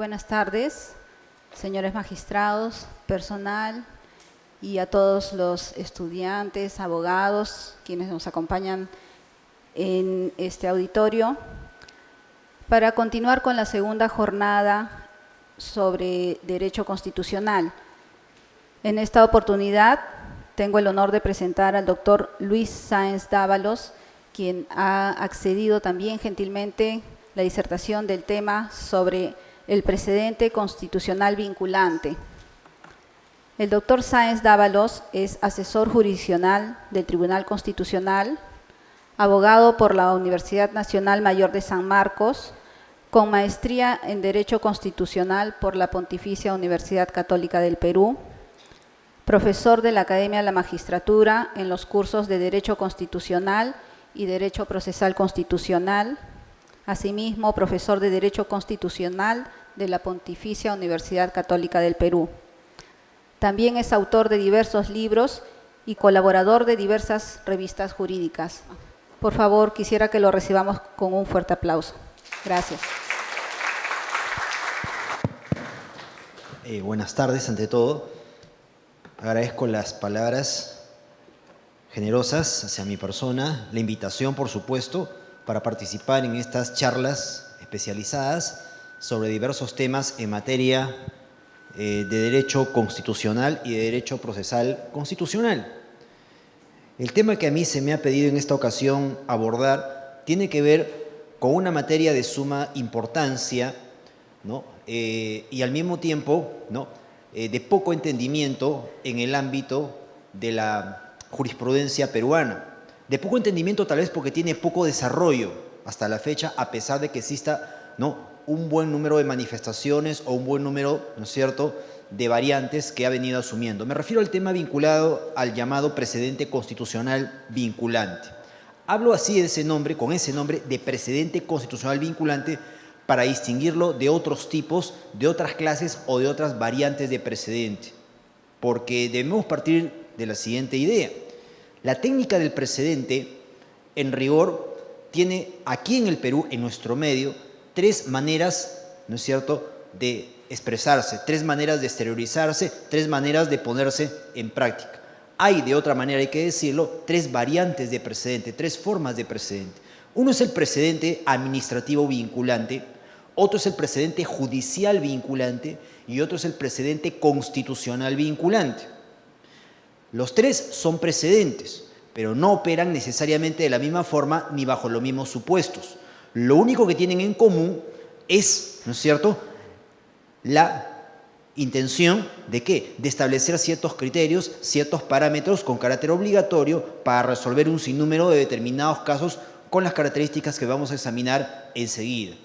buenas tardes, señores magistrados, personal y a todos los estudiantes, abogados, quienes nos acompañan en este auditorio, para continuar con la segunda jornada sobre Derecho Constitucional. En esta oportunidad tengo el honor de presentar al doctor Luis Sáenz Dávalos, quien ha accedido también gentilmente la disertación del tema sobre el precedente constitucional vinculante. El doctor Sáenz Dávalos es asesor jurisdiccional del Tribunal Constitucional, abogado por la Universidad Nacional Mayor de San Marcos, con maestría en Derecho Constitucional por la Pontificia Universidad Católica del Perú, profesor de la Academia de la Magistratura en los cursos de Derecho Constitucional y Derecho Procesal Constitucional, asimismo profesor de Derecho Constitucional de la Pontificia Universidad Católica del Perú. También es autor de diversos libros y colaborador de diversas revistas jurídicas. Por favor, quisiera que lo recibamos con un fuerte aplauso. Gracias. Buenas tardes, ante todo. Agradezco las palabras generosas hacia mi persona, la invitación, por supuesto, para participar en estas charlas especializadas sobre diversos temas en materia de derecho constitucional y de derecho procesal constitucional. El tema que a mí se me ha pedido en esta ocasión abordar tiene que ver con una materia de suma importancia, ¿no? Y al mismo tiempo, ¿no? De poco entendimiento en el ámbito de la jurisprudencia peruana. De poco entendimiento tal vez porque tiene poco desarrollo hasta la fecha, a pesar de que exista, ¿no?, un buen número de manifestaciones o un buen número, ¿no es cierto?, de variantes que ha venido asumiendo. Me refiero al tema vinculado al llamado precedente constitucional vinculante. Hablo así de ese nombre, con ese nombre de precedente constitucional vinculante, para distinguirlo de otros tipos, de otras clases o de otras variantes de precedente. Porque debemos partir de la siguiente idea. La técnica del precedente, en rigor, tiene aquí en el Perú, en nuestro medio, tres maneras, ¿no es cierto?, de expresarse, tres maneras de exteriorizarse, tres maneras de ponerse en práctica. Hay, de otra manera hay que decirlo, tres variantes de precedente, tres formas de precedente. Uno es el precedente administrativo vinculante, otro es el precedente judicial vinculante y otro es el precedente constitucional vinculante. Los tres son precedentes, pero no operan necesariamente de la misma forma ni bajo los mismos supuestos. Lo único que tienen en común es, ¿no es cierto?, la intención de ¿qué? De establecer ciertos criterios, ciertos parámetros con carácter obligatorio para resolver un sinnúmero de determinados casos con las características que vamos a examinar enseguida.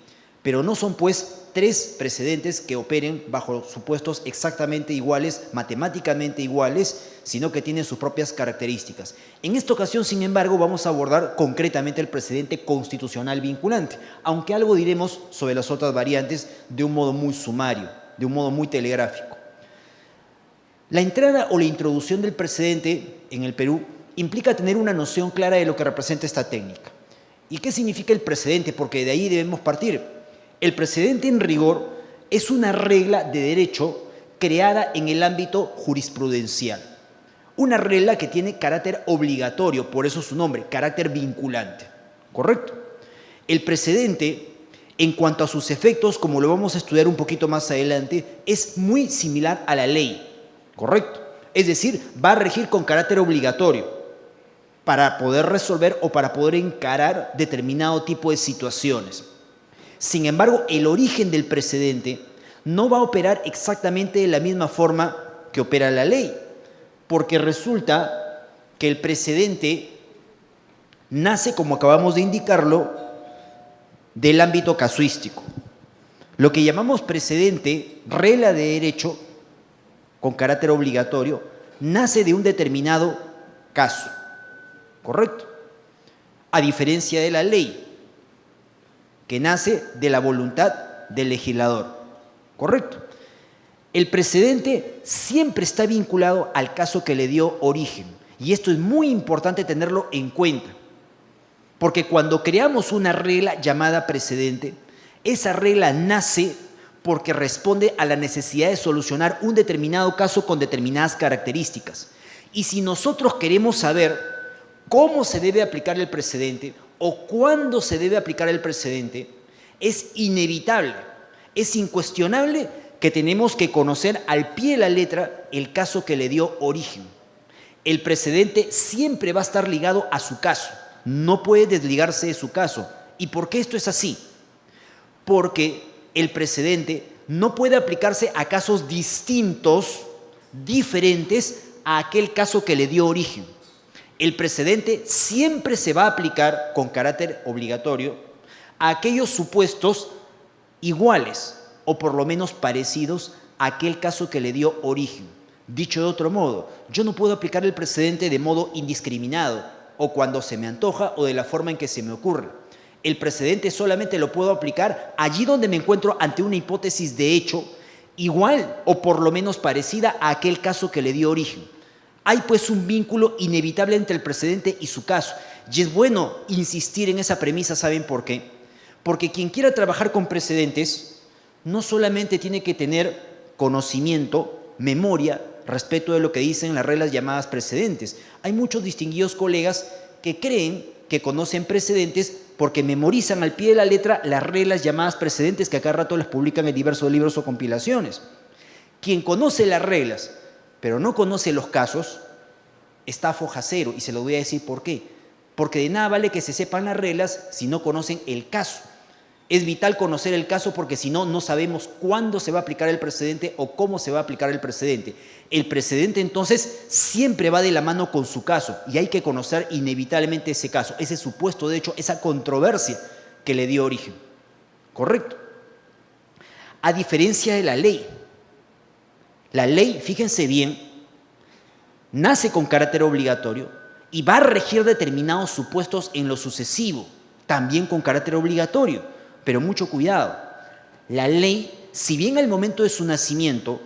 Pero no son, pues, tres precedentes que operen bajo supuestos exactamente iguales, matemáticamente iguales, sino que tienen sus propias características. En esta ocasión, sin embargo, vamos a abordar concretamente el precedente constitucional vinculante, aunque algo diremos sobre las otras variantes de un modo muy sumario, de un modo muy telegráfico. La entrada o la introducción del precedente en el Perú implica tener una noción clara de lo que representa esta técnica. ¿Y qué significa el precedente? Porque de ahí debemos partir. El precedente, en rigor, es una regla de derecho creada en el ámbito jurisprudencial. Una regla que tiene carácter obligatorio, por eso su nombre, carácter vinculante. ¿Correcto? El precedente, en cuanto a sus efectos, como lo vamos a estudiar un poquito más adelante, es muy similar a la ley. ¿Correcto? Es decir, va a regir con carácter obligatorio para poder resolver o para poder encarar determinado tipo de situaciones. Sin embargo, el origen del precedente no va a operar exactamente de la misma forma que opera la ley, porque resulta que el precedente nace, como acabamos de indicarlo, del ámbito casuístico. Lo que llamamos precedente, regla de derecho con carácter obligatorio, nace de un determinado caso, ¿correcto? A diferencia de la ley, que nace de la voluntad del legislador, ¿correcto? El precedente siempre está vinculado al caso que le dio origen, y esto es muy importante tenerlo en cuenta, porque cuando creamos una regla llamada precedente, esa regla nace porque responde a la necesidad de solucionar un determinado caso con determinadas características. Y si nosotros queremos saber cómo se debe aplicar el precedente o cuándo se debe aplicar el precedente, es inevitable, es incuestionable que tenemos que conocer al pie de la letra el caso que le dio origen. El precedente siempre va a estar ligado a su caso, no puede desligarse de su caso. ¿Y por qué esto es así? Porque el precedente no puede aplicarse a casos distintos, diferentes a aquel caso que le dio origen. El precedente siempre se va a aplicar con carácter obligatorio a aquellos supuestos iguales o por lo menos parecidos a aquel caso que le dio origen. Dicho de otro modo, yo no puedo aplicar el precedente de modo indiscriminado o cuando se me antoja o de la forma en que se me ocurre. El precedente solamente lo puedo aplicar allí donde me encuentro ante una hipótesis de hecho igual o por lo menos parecida a aquel caso que le dio origen. Hay pues un vínculo inevitable entre el precedente y su caso. Y es bueno insistir en esa premisa, ¿saben por qué? Porque quien quiera trabajar con precedentes no solamente tiene que tener conocimiento, memoria, respecto de lo que dicen las reglas llamadas precedentes. Hay muchos distinguidos colegas que creen que conocen precedentes porque memorizan al pie de la letra las reglas llamadas precedentes que a cada rato las publican en diversos libros o compilaciones. Quien conoce las reglas pero no conoce los casos, está foja cero, y se lo voy a decir por qué. Porque de nada vale que se sepan las reglas si no conocen el caso. Es vital conocer el caso porque si no, no sabemos cuándo se va a aplicar el precedente o cómo se va a aplicar el precedente. El precedente entonces siempre va de la mano con su caso y hay que conocer inevitablemente ese caso, ese supuesto de hecho, esa controversia que le dio origen. ¿Correcto? A diferencia de la ley, fíjense bien, nace con carácter obligatorio y va a regir determinados supuestos en lo sucesivo, también con carácter obligatorio. Pero mucho cuidado, la ley, si bien al momento de su nacimiento,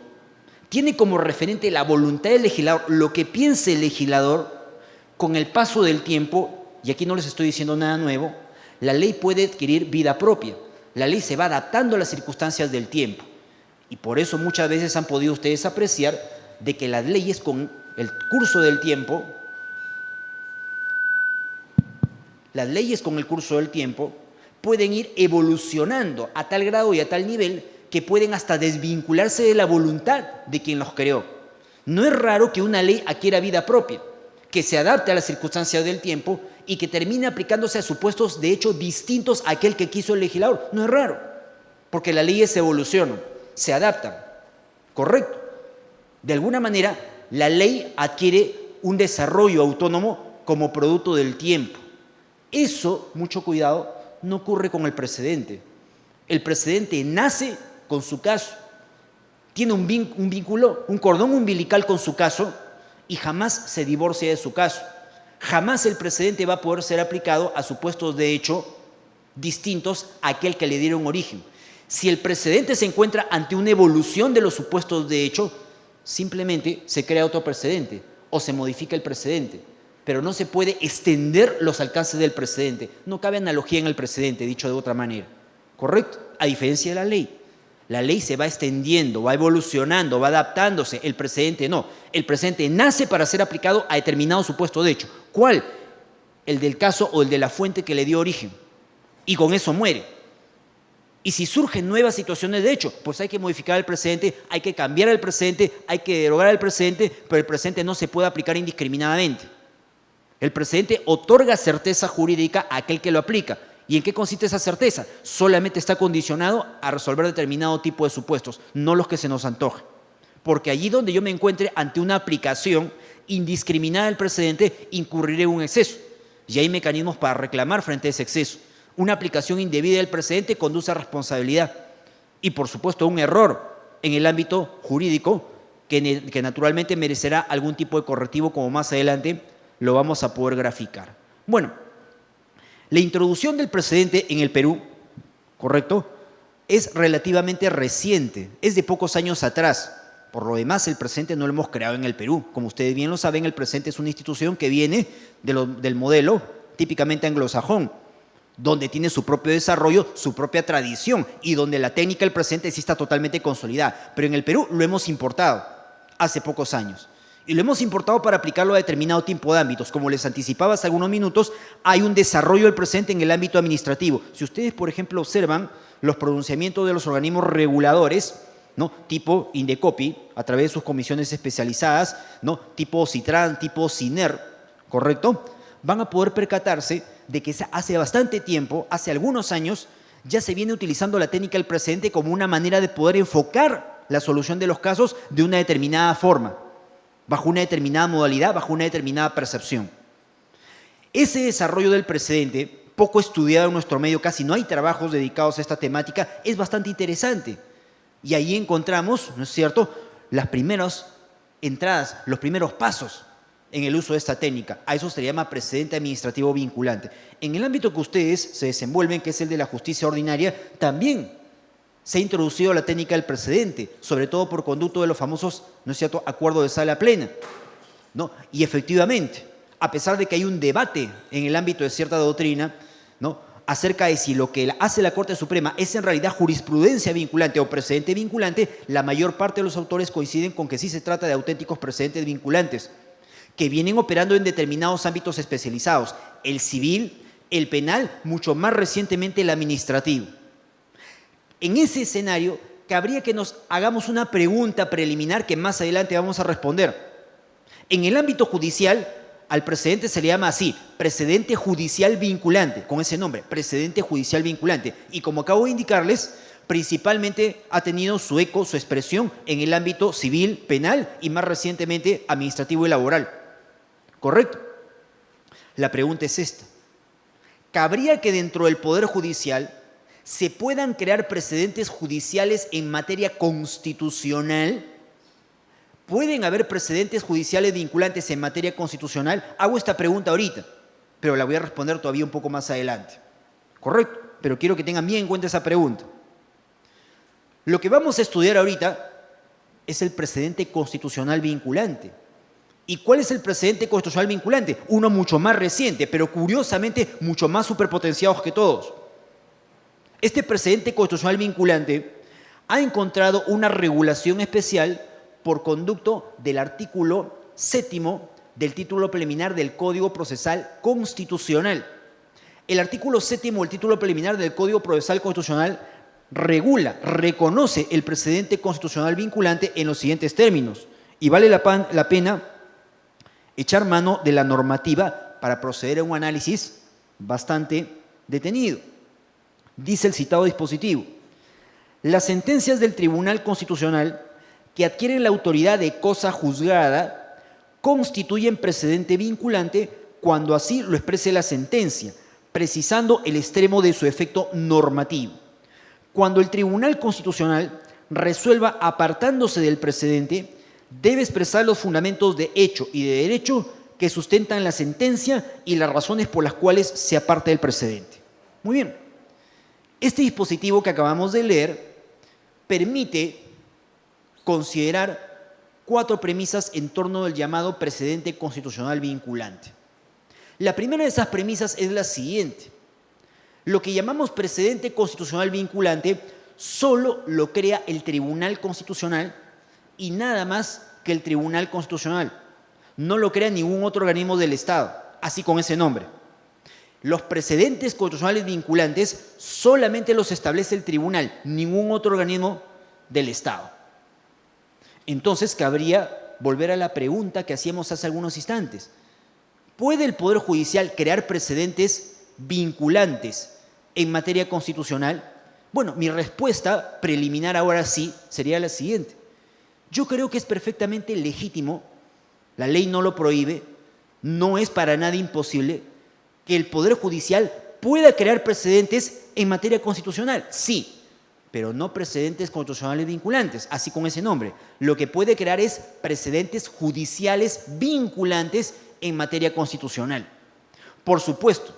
tiene como referente la voluntad del legislador, lo que piense el legislador, con el paso del tiempo, y aquí no les estoy diciendo nada nuevo, la ley puede adquirir vida propia. La ley se va adaptando a las circunstancias del tiempo. Y por eso muchas veces han podido ustedes apreciar de que las leyes con el curso del tiempo, pueden ir evolucionando a tal grado y a tal nivel que pueden hasta desvincularse de la voluntad de quien los creó. No es raro que una ley adquiera vida propia, que se adapte a las circunstancias del tiempo y que termine aplicándose a supuestos de hecho distintos a aquel que quiso el legislador. No es raro, porque las leyes evolucionan, se adaptan. ¿Correcto? De alguna manera, la ley adquiere un desarrollo autónomo como producto del tiempo. Eso, mucho cuidado, no ocurre con el precedente. El precedente nace con su caso, tiene un vínculo, un cordón umbilical con su caso y jamás se divorcia de su caso. Jamás el precedente va a poder ser aplicado a supuestos de hecho distintos a aquel que le dieron origen. Si el precedente se encuentra ante una evolución de los supuestos de hecho, simplemente se crea otro precedente o se modifica el precedente, pero no se puede extender los alcances del precedente. No cabe analogía en el precedente, dicho de otra manera. ¿Correcto? A diferencia de la ley. La ley se va extendiendo, va evolucionando, va adaptándose. El precedente no. El precedente nace para ser aplicado a determinado supuesto de hecho. ¿Cuál? El del caso o el de la fuente que le dio origen. Y con eso muere. Y si surgen nuevas situaciones de hecho, pues hay que modificar el precedente, hay que cambiar el precedente, hay que derogar el precedente, pero el precedente no se puede aplicar indiscriminadamente. El precedente otorga certeza jurídica a aquel que lo aplica. ¿Y en qué consiste esa certeza? Solamente está condicionado a resolver determinado tipo de supuestos, no los que se nos antojen. Porque allí donde yo me encuentre ante una aplicación indiscriminada del precedente, incurriré en un exceso. Y hay mecanismos para reclamar frente a ese exceso. Una aplicación indebida del precedente conduce a responsabilidad. Y por supuesto un error en el ámbito jurídico que naturalmente merecerá algún tipo de correctivo, como más adelante lo vamos a poder graficar. Bueno, la introducción del precedente en el Perú, ¿correcto?, es relativamente reciente, es de pocos años atrás. Por lo demás, el precedente no lo hemos creado en el Perú. Como ustedes bien lo saben, el precedente es una institución que viene del modelo típicamente anglosajón, donde tiene su propio desarrollo, su propia tradición y donde la técnica del precedente sí está totalmente consolidada. Pero en el Perú lo hemos importado hace pocos años. Y lo hemos importado para aplicarlo a determinado tipo de ámbitos. Como les anticipaba hace algunos minutos, hay un desarrollo del precedente en el ámbito administrativo. Si ustedes, por ejemplo, observan los pronunciamientos de los organismos reguladores, ¿no? Tipo Indecopi, a través de sus comisiones especializadas, ¿no? Tipo Citran, tipo CINER, ¿correcto? Van a poder percatarse de que hace bastante tiempo, hace algunos años, ya se viene utilizando la técnica del precedente como una manera de poder enfocar la solución de los casos de una determinada forma, bajo una determinada modalidad, bajo una determinada percepción. Ese desarrollo del precedente, poco estudiado en nuestro medio, casi no hay trabajos dedicados a esta temática, es bastante interesante. Y ahí encontramos, ¿no es cierto?, las primeras entradas, los primeros pasos en el uso de esta técnica. A eso se le llama precedente administrativo vinculante. En el ámbito que ustedes se desenvuelven, que es el de la justicia ordinaria, también se ha introducido la técnica del precedente, sobre todo por conducto de los famosos, ¿no es cierto?, acuerdos de sala plena, ¿no? Y efectivamente, a pesar de que hay un debate en el ámbito de cierta doctrina, ¿no?, acerca de si lo que hace la Corte Suprema es en realidad jurisprudencia vinculante o precedente vinculante, la mayor parte de los autores coinciden con que sí se trata de auténticos precedentes vinculantes, que vienen operando en determinados ámbitos especializados, el civil, el penal, mucho más recientemente el administrativo. En ese escenario, cabría que nos hagamos una pregunta preliminar que más adelante vamos a responder. En el ámbito judicial, al precedente se le llama así, precedente judicial vinculante, con ese nombre, precedente judicial vinculante. Y como acabo de indicarles, principalmente ha tenido su eco, su expresión en el ámbito civil, penal y más recientemente administrativo y laboral. ¿Correcto? La pregunta es esta. ¿Cabría que dentro del Poder Judicial se puedan crear precedentes judiciales en materia constitucional? ¿Pueden haber precedentes judiciales vinculantes en materia constitucional? Hago esta pregunta ahorita, pero la voy a responder todavía un poco más adelante. ¿Correcto? Pero quiero que tengan bien en cuenta esa pregunta. Lo que vamos a estudiar ahorita es el precedente constitucional vinculante. ¿Y cuál es el precedente constitucional vinculante? Uno mucho más reciente, pero curiosamente mucho más superpotenciados que todos. Este precedente constitucional vinculante ha encontrado una regulación especial por conducto del artículo 7º del título preliminar del Código Procesal Constitucional. El artículo 7º del título preliminar del Código Procesal Constitucional regula, reconoce el precedente constitucional vinculante en los siguientes términos. Y vale la pena echar mano de la normativa para proceder a un análisis bastante detenido. Dice el citado dispositivo: las sentencias del Tribunal Constitucional que adquieren la autoridad de cosa juzgada constituyen precedente vinculante cuando así lo exprese la sentencia, precisando el extremo de su efecto normativo. Cuando el Tribunal Constitucional resuelva apartándose del precedente, debe expresar los fundamentos de hecho y de derecho que sustentan la sentencia y las razones por las cuales se aparta del precedente. Muy bien. Este dispositivo que acabamos de leer permite considerar 4 premisas en torno del llamado precedente constitucional vinculante. La primera de esas premisas es la siguiente. Lo que llamamos precedente constitucional vinculante solo lo crea el Tribunal Constitucional y nada más que el Tribunal Constitucional. No lo crea ningún otro organismo del Estado, así con ese nombre. Los precedentes constitucionales vinculantes solamente los establece el tribunal, ningún otro organismo del Estado. Entonces cabría volver a la pregunta que hacíamos hace algunos instantes. ¿Puede el Poder Judicial crear precedentes vinculantes en materia constitucional? Bueno, mi respuesta preliminar ahora sí sería la siguiente. Yo creo que es perfectamente legítimo, la ley no lo prohíbe, no es para nada imposible que el Poder Judicial pueda crear precedentes en materia constitucional, sí, pero no precedentes constitucionales vinculantes, así con ese nombre. Lo que puede crear es precedentes judiciales vinculantes en materia constitucional. Por supuesto,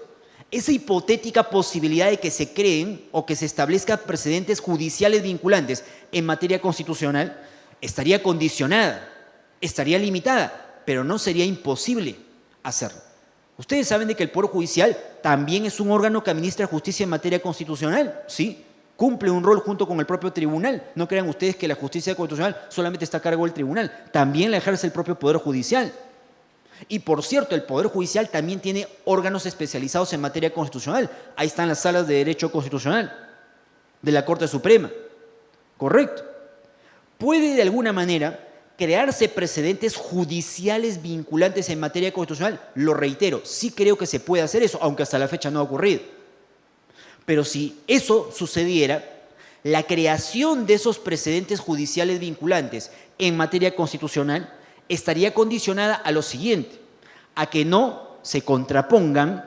esa hipotética posibilidad de que se creen o que se establezcan precedentes judiciales vinculantes en materia constitucional estaría condicionada, estaría limitada, pero no sería imposible hacerlo. Ustedes saben de que el Poder Judicial también es un órgano que administra justicia en materia constitucional, ¿sí? Cumple un rol junto con el propio tribunal. No crean ustedes que la justicia constitucional solamente está a cargo del tribunal, también la ejerce el propio Poder Judicial. Y por cierto, el Poder Judicial también tiene órganos especializados en materia constitucional. Ahí están las salas de Derecho Constitucional de la Corte Suprema. Correcto. Puede de alguna manera crearse precedentes judiciales vinculantes en materia constitucional. Lo reitero, sí creo que se puede hacer eso, aunque hasta la fecha no ha ocurrido. Pero si eso sucediera, la creación de esos precedentes judiciales vinculantes en materia constitucional estaría condicionada a lo siguiente, a que no se contrapongan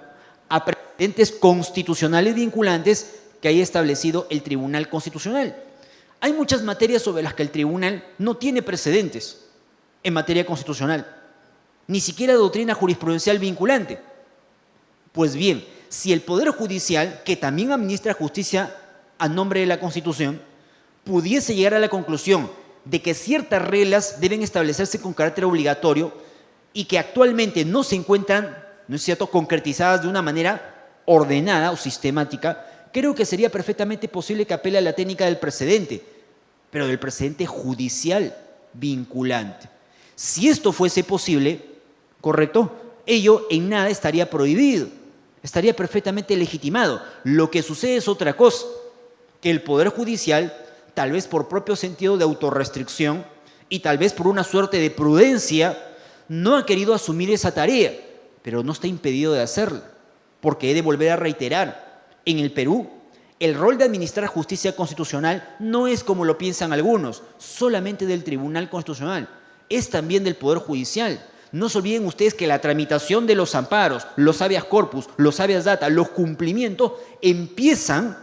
a precedentes constitucionales vinculantes que haya establecido el Tribunal Constitucional. Hay muchas materias sobre las que el tribunal no tiene precedentes en materia constitucional, ni siquiera doctrina jurisprudencial vinculante. Pues bien, si el Poder Judicial, que también administra justicia a nombre de la Constitución, pudiese llegar a la conclusión de que ciertas reglas deben establecerse con carácter obligatorio y que actualmente no se encuentran, ¿no es cierto?, concretizadas de una manera ordenada o sistemática, creo que sería perfectamente posible que apele a la técnica del precedente, pero del precedente judicial vinculante. Si esto fuese posible, ¿correcto?, ello en nada estaría prohibido, estaría perfectamente legitimado. Lo que sucede es otra cosa, que el Poder Judicial, tal vez por propio sentido de autorrestricción y tal vez por una suerte de prudencia, no ha querido asumir esa tarea, pero no está impedido de hacerla, porque he de volver a reiterar, en el Perú, el rol de administrar justicia constitucional no es como lo piensan algunos, solamente del Tribunal Constitucional, es también del Poder Judicial. No se olviden ustedes que la tramitación de los amparos, los habeas corpus, los habeas data, los cumplimientos empiezan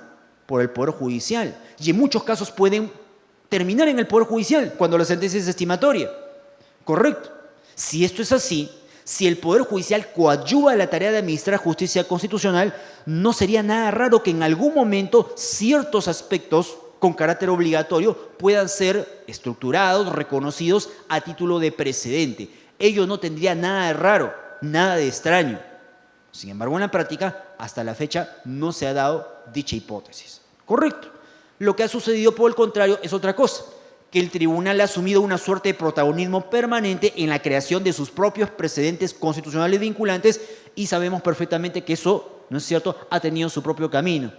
por el Poder Judicial y en muchos casos pueden terminar en el Poder Judicial cuando la sentencia es estimatoria. ¿Correcto? Si esto es así, si el Poder Judicial coadyuva la tarea de administrar justicia constitucional, no sería nada raro que en algún momento ciertos aspectos con carácter obligatorio puedan ser estructurados, reconocidos a título de precedente. Ello no tendría nada de raro, nada de extraño. Sin embargo, en la práctica, hasta la fecha, no se ha dado dicha hipótesis. ¿Correcto? Lo que ha sucedido, por el contrario, es otra cosa, que el tribunal ha asumido una suerte de protagonismo permanente en la creación de sus propios precedentes constitucionales vinculantes y sabemos perfectamente que eso, ¿no es cierto?, ha tenido su propio camino,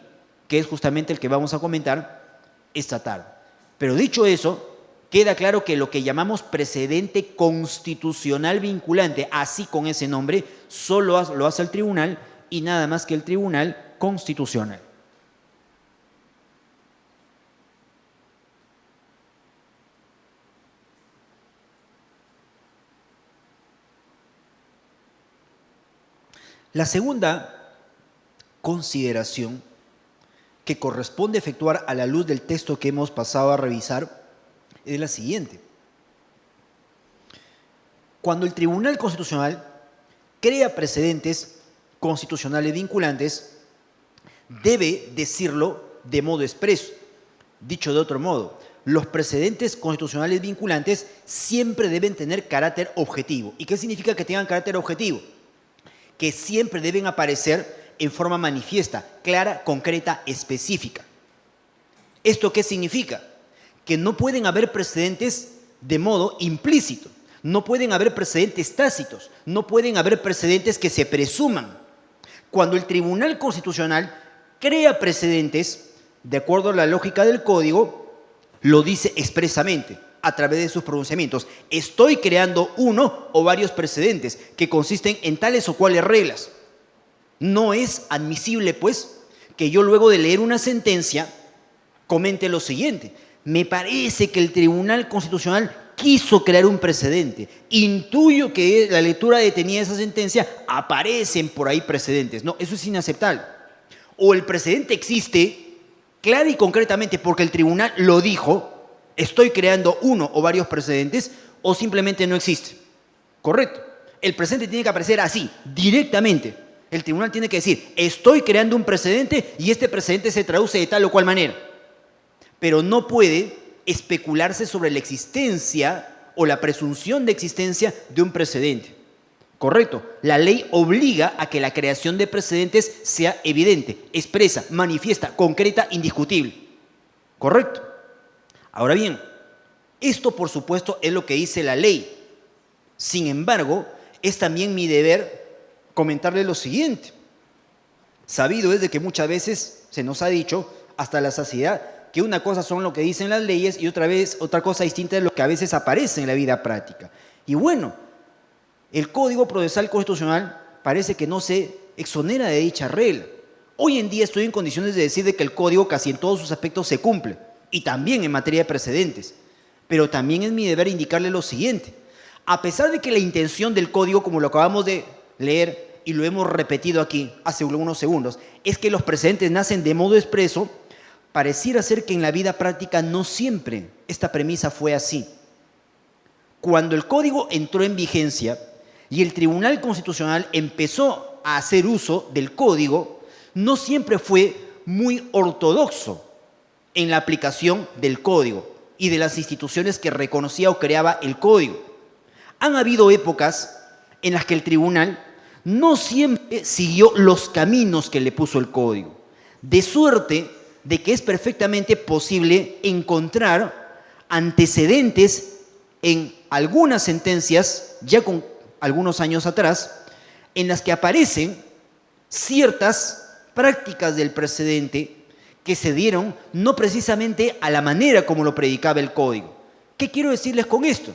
que es justamente el que vamos a comentar esta tarde. Pero dicho eso, queda claro que lo que llamamos precedente constitucional vinculante, así con ese nombre, solo lo hace el tribunal y nada más que el Tribunal Constitucional. La segunda consideración que corresponde efectuar a la luz del texto que hemos pasado a revisar es la siguiente. Cuando el Tribunal Constitucional crea precedentes constitucionales vinculantes, debe decirlo de modo expreso. Dicho de otro modo, los precedentes constitucionales vinculantes siempre deben tener carácter objetivo. ¿Y qué significa que tengan carácter objetivo? Que siempre deben aparecer en forma manifiesta, clara, concreta, específica. ¿Esto qué significa? Que no pueden haber precedentes de modo implícito, no pueden haber precedentes tácitos, no pueden haber precedentes que se presuman. Cuando el Tribunal Constitucional crea precedentes, de acuerdo a la lógica del Código, lo dice expresamente a través de sus pronunciamientos. Estoy creando uno o varios precedentes que consisten en tales o cuales reglas. No es admisible, pues, que yo luego de leer una sentencia comente lo siguiente. Me parece que el Tribunal Constitucional quiso crear un precedente. Intuyo que en la lectura detenida de esa sentencia aparecen por ahí precedentes. No, eso es inaceptable. O el precedente existe clara y concretamente porque el tribunal lo dijo, estoy creando uno o varios precedentes, o simplemente no existe. ¿Correcto? El precedente tiene que aparecer así, directamente. El tribunal tiene que decir, estoy creando un precedente y este precedente se traduce de tal o cual manera. Pero no puede especularse sobre la existencia o la presunción de existencia de un precedente. Correcto. La ley obliga a que la creación de precedentes sea evidente, expresa, manifiesta, concreta, indiscutible. Correcto. Ahora bien, esto por supuesto es lo que dice la ley. Sin embargo, es también mi deber comentarle lo siguiente. Sabido es de que muchas veces se nos ha dicho, hasta la saciedad, que una cosa son lo que dicen las leyes y otra cosa distinta es lo que a veces aparece en la vida práctica. Y bueno, el Código Procesal Constitucional parece que no se exonera de dicha regla. Hoy en día estoy en condiciones de decir de que el Código casi en todos sus aspectos se cumple, y también en materia de precedentes. Pero también es mi deber indicarle lo siguiente. A pesar de que la intención del Código, como lo acabamos de leer y lo hemos repetido aquí hace unos segundos, es que los precedentes nacen de modo expreso, pareciera ser que en la vida práctica no siempre esta premisa fue así. Cuando el Código entró en vigencia y el Tribunal Constitucional empezó a hacer uso del Código, no siempre fue muy ortodoxo en la aplicación del Código y de las instituciones que reconocía o creaba el Código. Han habido épocas en las que el Tribunal no siempre siguió los caminos que le puso el Código, de suerte de que es perfectamente posible encontrar antecedentes en algunas sentencias, ya con algunos años atrás, en las que aparecen ciertas prácticas del precedente que se dieron no precisamente a la manera como lo predicaba el Código. ¿Qué quiero decirles con esto?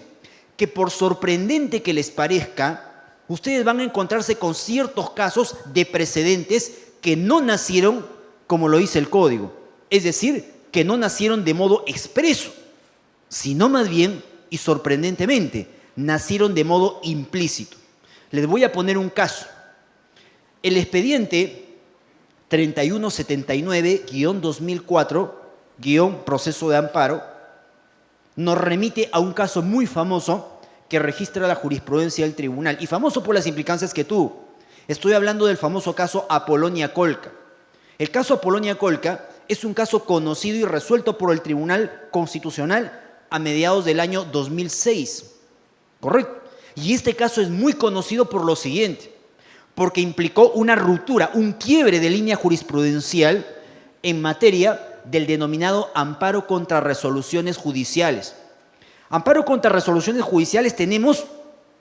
Que por sorprendente que les parezca, ustedes van a encontrarse con ciertos casos de precedentes que no nacieron como lo dice el Código. Es decir, que no nacieron de modo expreso, sino más bien, y sorprendentemente, nacieron de modo implícito. Les voy a poner un caso. El expediente 3179-2004, proceso de amparo, nos remite a un caso muy famoso que registra la jurisprudencia del tribunal, y famoso por las implicancias que tuvo. Estoy hablando del famoso caso Apolonia Colca. El caso Apolonia Colca es un caso conocido y resuelto por el Tribunal Constitucional a mediados del año 2006. ¿Correcto? Y este caso es muy conocido por lo siguiente, porque implicó una ruptura, un quiebre de línea jurisprudencial en materia del denominado amparo contra resoluciones judiciales. Amparo contra resoluciones judiciales tenemos,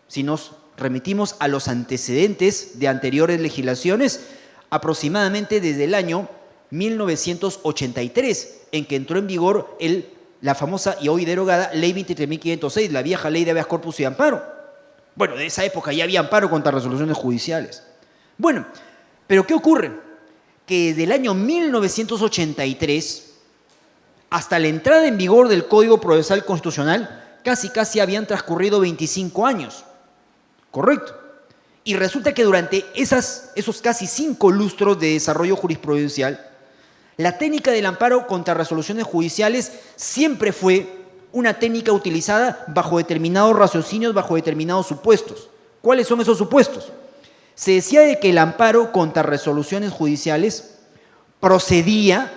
si nos remitimos a los antecedentes de anteriores legislaciones, aproximadamente desde el año 1983, en que entró en vigor la famosa y hoy derogada Ley 23.506, la vieja Ley de Habeas Corpus y Amparo. Bueno, de esa época ya había amparo contra resoluciones judiciales. Bueno, pero ¿qué ocurre? Que desde el año 1983 hasta la entrada en vigor del Código Procesal Constitucional casi habían transcurrido 25 años. ¿Correcto? Y resulta que durante esos casi 5 lustros de desarrollo jurisprudencial, la técnica del amparo contra resoluciones judiciales siempre fue una técnica utilizada bajo determinados raciocinios, bajo determinados supuestos. ¿Cuáles son esos supuestos? Se decía de que el amparo contra resoluciones judiciales procedía,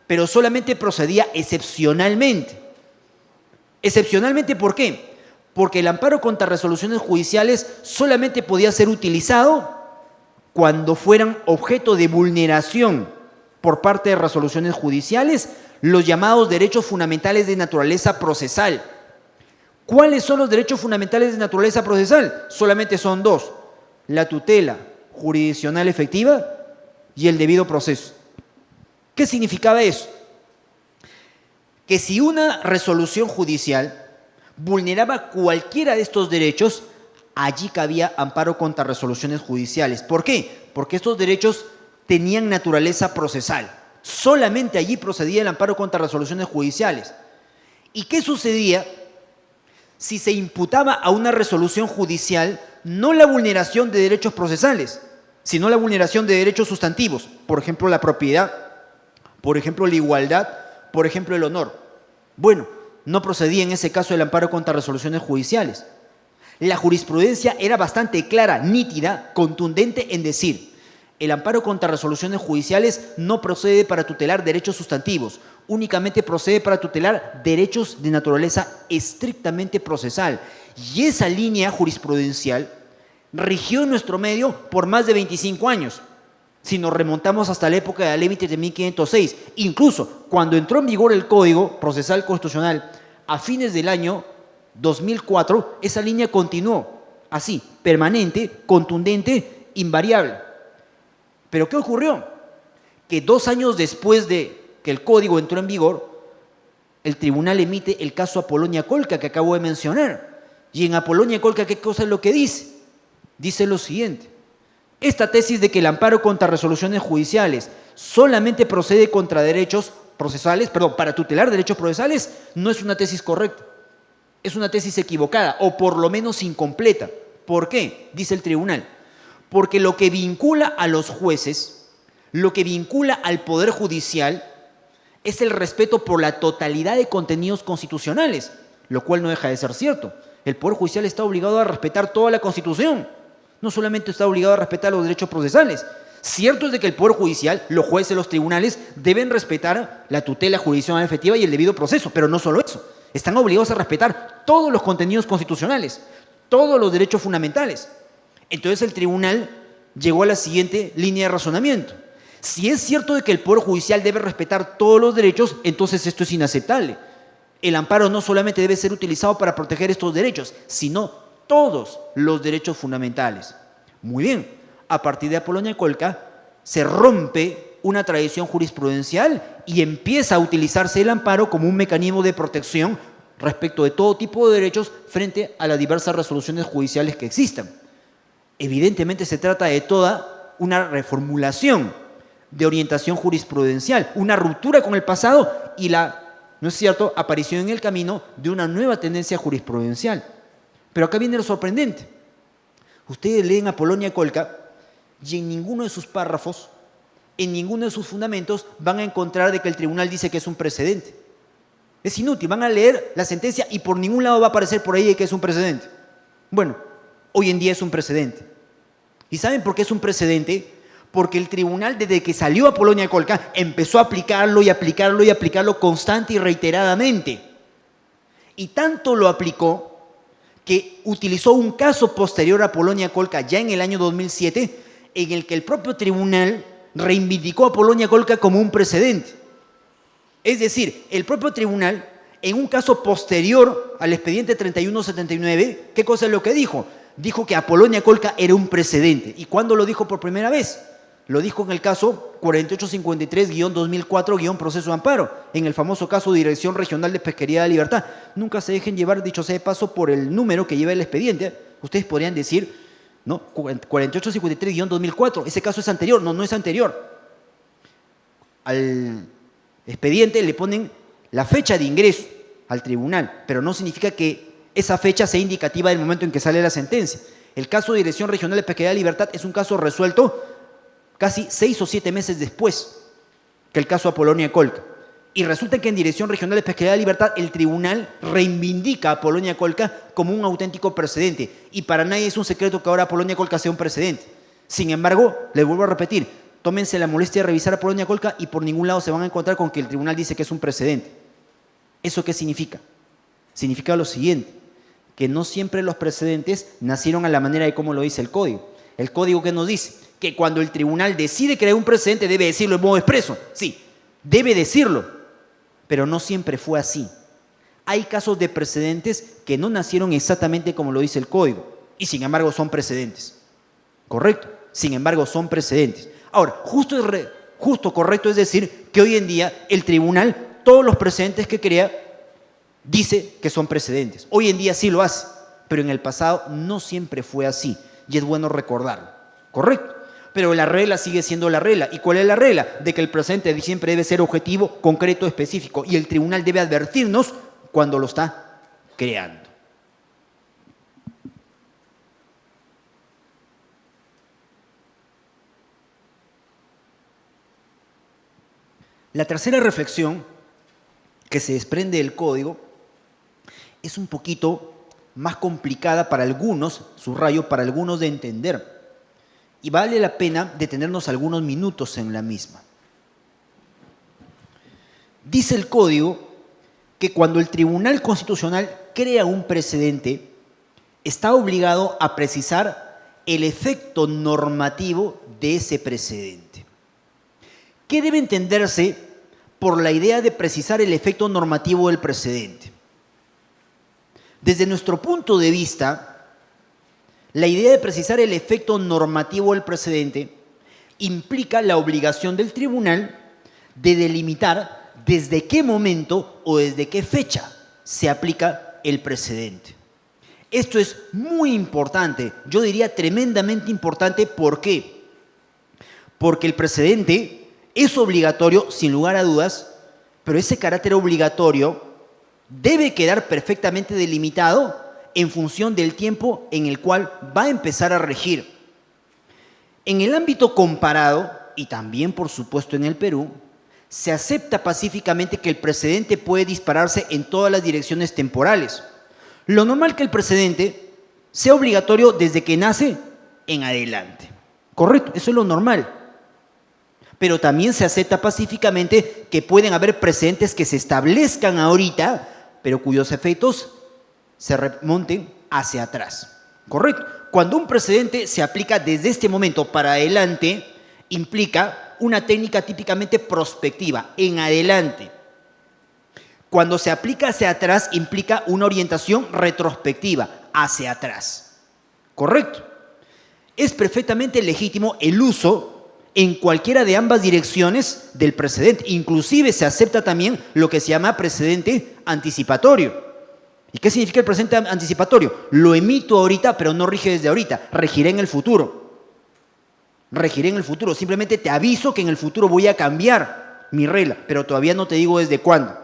pero solamente procedía excepcionalmente. ¿Excepcionalmente por qué? Porque el amparo contra resoluciones judiciales solamente podía ser utilizado cuando fueran objeto de vulneración por parte de resoluciones judiciales los llamados derechos fundamentales de naturaleza procesal. ¿Cuáles son los derechos fundamentales de naturaleza procesal? Solamente son 2: la tutela jurisdiccional efectiva y el debido proceso. ¿Qué significaba eso? Que si una resolución judicial vulneraba cualquiera de estos derechos, allí cabía amparo contra resoluciones judiciales. ¿Por qué? Porque estos derechos tenían naturaleza procesal. Solamente allí procedía el amparo contra resoluciones judiciales. ¿Y qué sucedía si se imputaba a una resolución judicial no la vulneración de derechos procesales, sino la vulneración de derechos sustantivos? Por ejemplo, la propiedad, por ejemplo, la igualdad, por ejemplo, el honor. Bueno, no procedía en ese caso el amparo contra resoluciones judiciales. La jurisprudencia era bastante clara, nítida, contundente en decir: el amparo contra resoluciones judiciales no procede para tutelar derechos sustantivos, únicamente procede para tutelar derechos de naturaleza estrictamente procesal. Y esa línea jurisprudencial rigió en nuestro medio por más de 25 años. Si nos remontamos hasta la época de la Ley 23.506, incluso cuando entró en vigor el Código Procesal Constitucional a fines del año 2004, esa línea continuó así, permanente, contundente, invariable. ¿Pero qué ocurrió? Que 2 años después de que el Código entró en vigor, el tribunal emite el caso Apolonia Colca que acabo de mencionar. Y en Apolonia Colca, ¿qué cosa es lo que dice? Dice lo siguiente: esta tesis de que el amparo contra resoluciones judiciales solamente procede contra derechos procesales, para tutelar derechos procesales, no es una tesis correcta. Es una tesis equivocada, o por lo menos incompleta. ¿Por qué? Dice el tribunal. Porque lo que vincula a los jueces, lo que vincula al Poder Judicial, es el respeto por la totalidad de contenidos constitucionales, lo cual no deja de ser cierto. El Poder Judicial está obligado a respetar toda la Constitución. No solamente está obligado a respetar los derechos procesales. Cierto es de que el Poder Judicial, los jueces, los tribunales, deben respetar la tutela jurisdiccional efectiva y el debido proceso, pero no solo eso. Están obligados a respetar todos los contenidos constitucionales, todos los derechos fundamentales. Entonces el tribunal llegó a la siguiente línea de razonamiento. Si es cierto de que el Poder Judicial debe respetar todos los derechos, entonces esto es inaceptable. El amparo no solamente debe ser utilizado para proteger estos derechos, sino todos los derechos fundamentales. Muy bien, a partir de Apolonia Colca se rompe una tradición jurisprudencial y empieza a utilizarse el amparo como un mecanismo de protección respecto de todo tipo de derechos frente a las diversas resoluciones judiciales que existan. Evidentemente se trata de toda una reformulación de orientación jurisprudencial, una ruptura con el pasado y ¿no es cierto?, aparición en el camino de una nueva tendencia jurisprudencial. Pero acá viene lo sorprendente. Ustedes leen Apolonia Colca y en ninguno de sus párrafos, en ninguno de sus fundamentos van a encontrar de que el tribunal dice que es un precedente. Es inútil, van a leer la sentencia y por ningún lado va a aparecer por ahí de que es un precedente. Bueno, hoy en día es un precedente. ¿Y saben por qué es un precedente? Porque el tribunal, desde que salió Apolonia Colca, empezó a aplicarlo y aplicarlo y aplicarlo constante y reiteradamente. Y tanto lo aplicó que utilizó un caso posterior a Apolonia Colca, ya en el año 2007, en el que el propio tribunal reivindicó a Apolonia Colca como un precedente. Es decir, el propio tribunal, en un caso posterior al expediente 3179, ¿qué cosa es lo que dijo? Dijo que Apolonia Colca era un precedente. ¿Y cuándo lo dijo por primera vez? Lo dijo en el caso 4853-2004-proceso de amparo, en el famoso caso de Dirección Regional de Pesquería de la Libertad. Nunca se dejen llevar, dicho sea de paso, por el número que lleva el expediente. Ustedes podrían decir, ¿no?, 4853-2004, ese caso es anterior. No, no es anterior. Al expediente le ponen la fecha de ingreso al tribunal, pero no significa que esa fecha sea indicativa del momento en que sale la sentencia. El caso de Dirección Regional de Pesquería de la Libertad es un caso resuelto casi 6 o 7 meses después que el caso Apolonia Colca. Y resulta que en Dirección Regional de Pesquería de la Libertad el tribunal reivindica a Apolonia Colca como un auténtico precedente. Y para nadie es un secreto que ahora Apolonia Colca sea un precedente. Sin embargo, les vuelvo a repetir, tómense la molestia de revisar Apolonia Colca y por ningún lado se van a encontrar con que el tribunal dice que es un precedente. ¿Eso qué significa? Significa lo siguiente, que no siempre los precedentes nacieron a la manera de cómo lo dice el Código. El Código, ¿qué nos dice? Que cuando el tribunal decide crear un precedente debe decirlo en modo expreso. Sí, debe decirlo, pero no siempre fue así. Hay casos de precedentes que no nacieron exactamente como lo dice el Código y sin embargo son precedentes. ¿Correcto? Sin embargo son precedentes. Ahora, justo correcto es decir que hoy en día el tribunal, todos los precedentes que crea, dice que son precedentes. Hoy en día sí lo hace, pero en el pasado no siempre fue así y es bueno recordarlo. ¿Correcto? Pero la regla sigue siendo la regla. ¿Y cuál es la regla? De que el precedente siempre debe ser objetivo, concreto, específico. Y el tribunal debe advertirnos cuando lo está creando. La tercera reflexión que se desprende del código es un poquito más complicada para algunos, subrayo, para algunos de entender. Y vale la pena detenernos algunos minutos en la misma. Dice el Código que cuando el Tribunal Constitucional crea un precedente, está obligado a precisar el efecto normativo de ese precedente. ¿Qué debe entenderse por la idea de precisar el efecto normativo del precedente? Desde nuestro punto de vista, la idea de precisar el efecto normativo del precedente implica la obligación del tribunal de delimitar desde qué momento o desde qué fecha se aplica el precedente. Esto es muy importante, yo diría tremendamente importante. ¿Por qué? Porque el precedente es obligatorio, sin lugar a dudas, pero ese carácter obligatorio debe quedar perfectamente delimitado en función del tiempo en el cual va a empezar a regir. En el ámbito comparado, y también por supuesto en el Perú, se acepta pacíficamente que el precedente puede dispararse en todas las direcciones temporales. Lo normal es que el precedente sea obligatorio desde que nace en adelante. Correcto, eso es lo normal. Pero también se acepta pacíficamente que pueden haber precedentes que se establezcan ahorita, pero cuyos efectos se remonten hacia atrás. Correcto. Cuando un precedente se aplica desde este momento para adelante, implica una técnica típicamente prospectiva, en adelante. Cuando se aplica hacia atrás, implica una orientación retrospectiva, hacia atrás. ¿Correcto? Es perfectamente legítimo el uso en cualquiera de ambas direcciones del precedente. Inclusive se acepta también lo que se llama precedente anticipatorio. ¿Y qué significa el precedente anticipatorio? Lo emito ahorita, pero no rige desde ahorita, regiré en el futuro. Regiré en el futuro, simplemente te aviso que en el futuro voy a cambiar mi regla, pero todavía no te digo desde cuándo.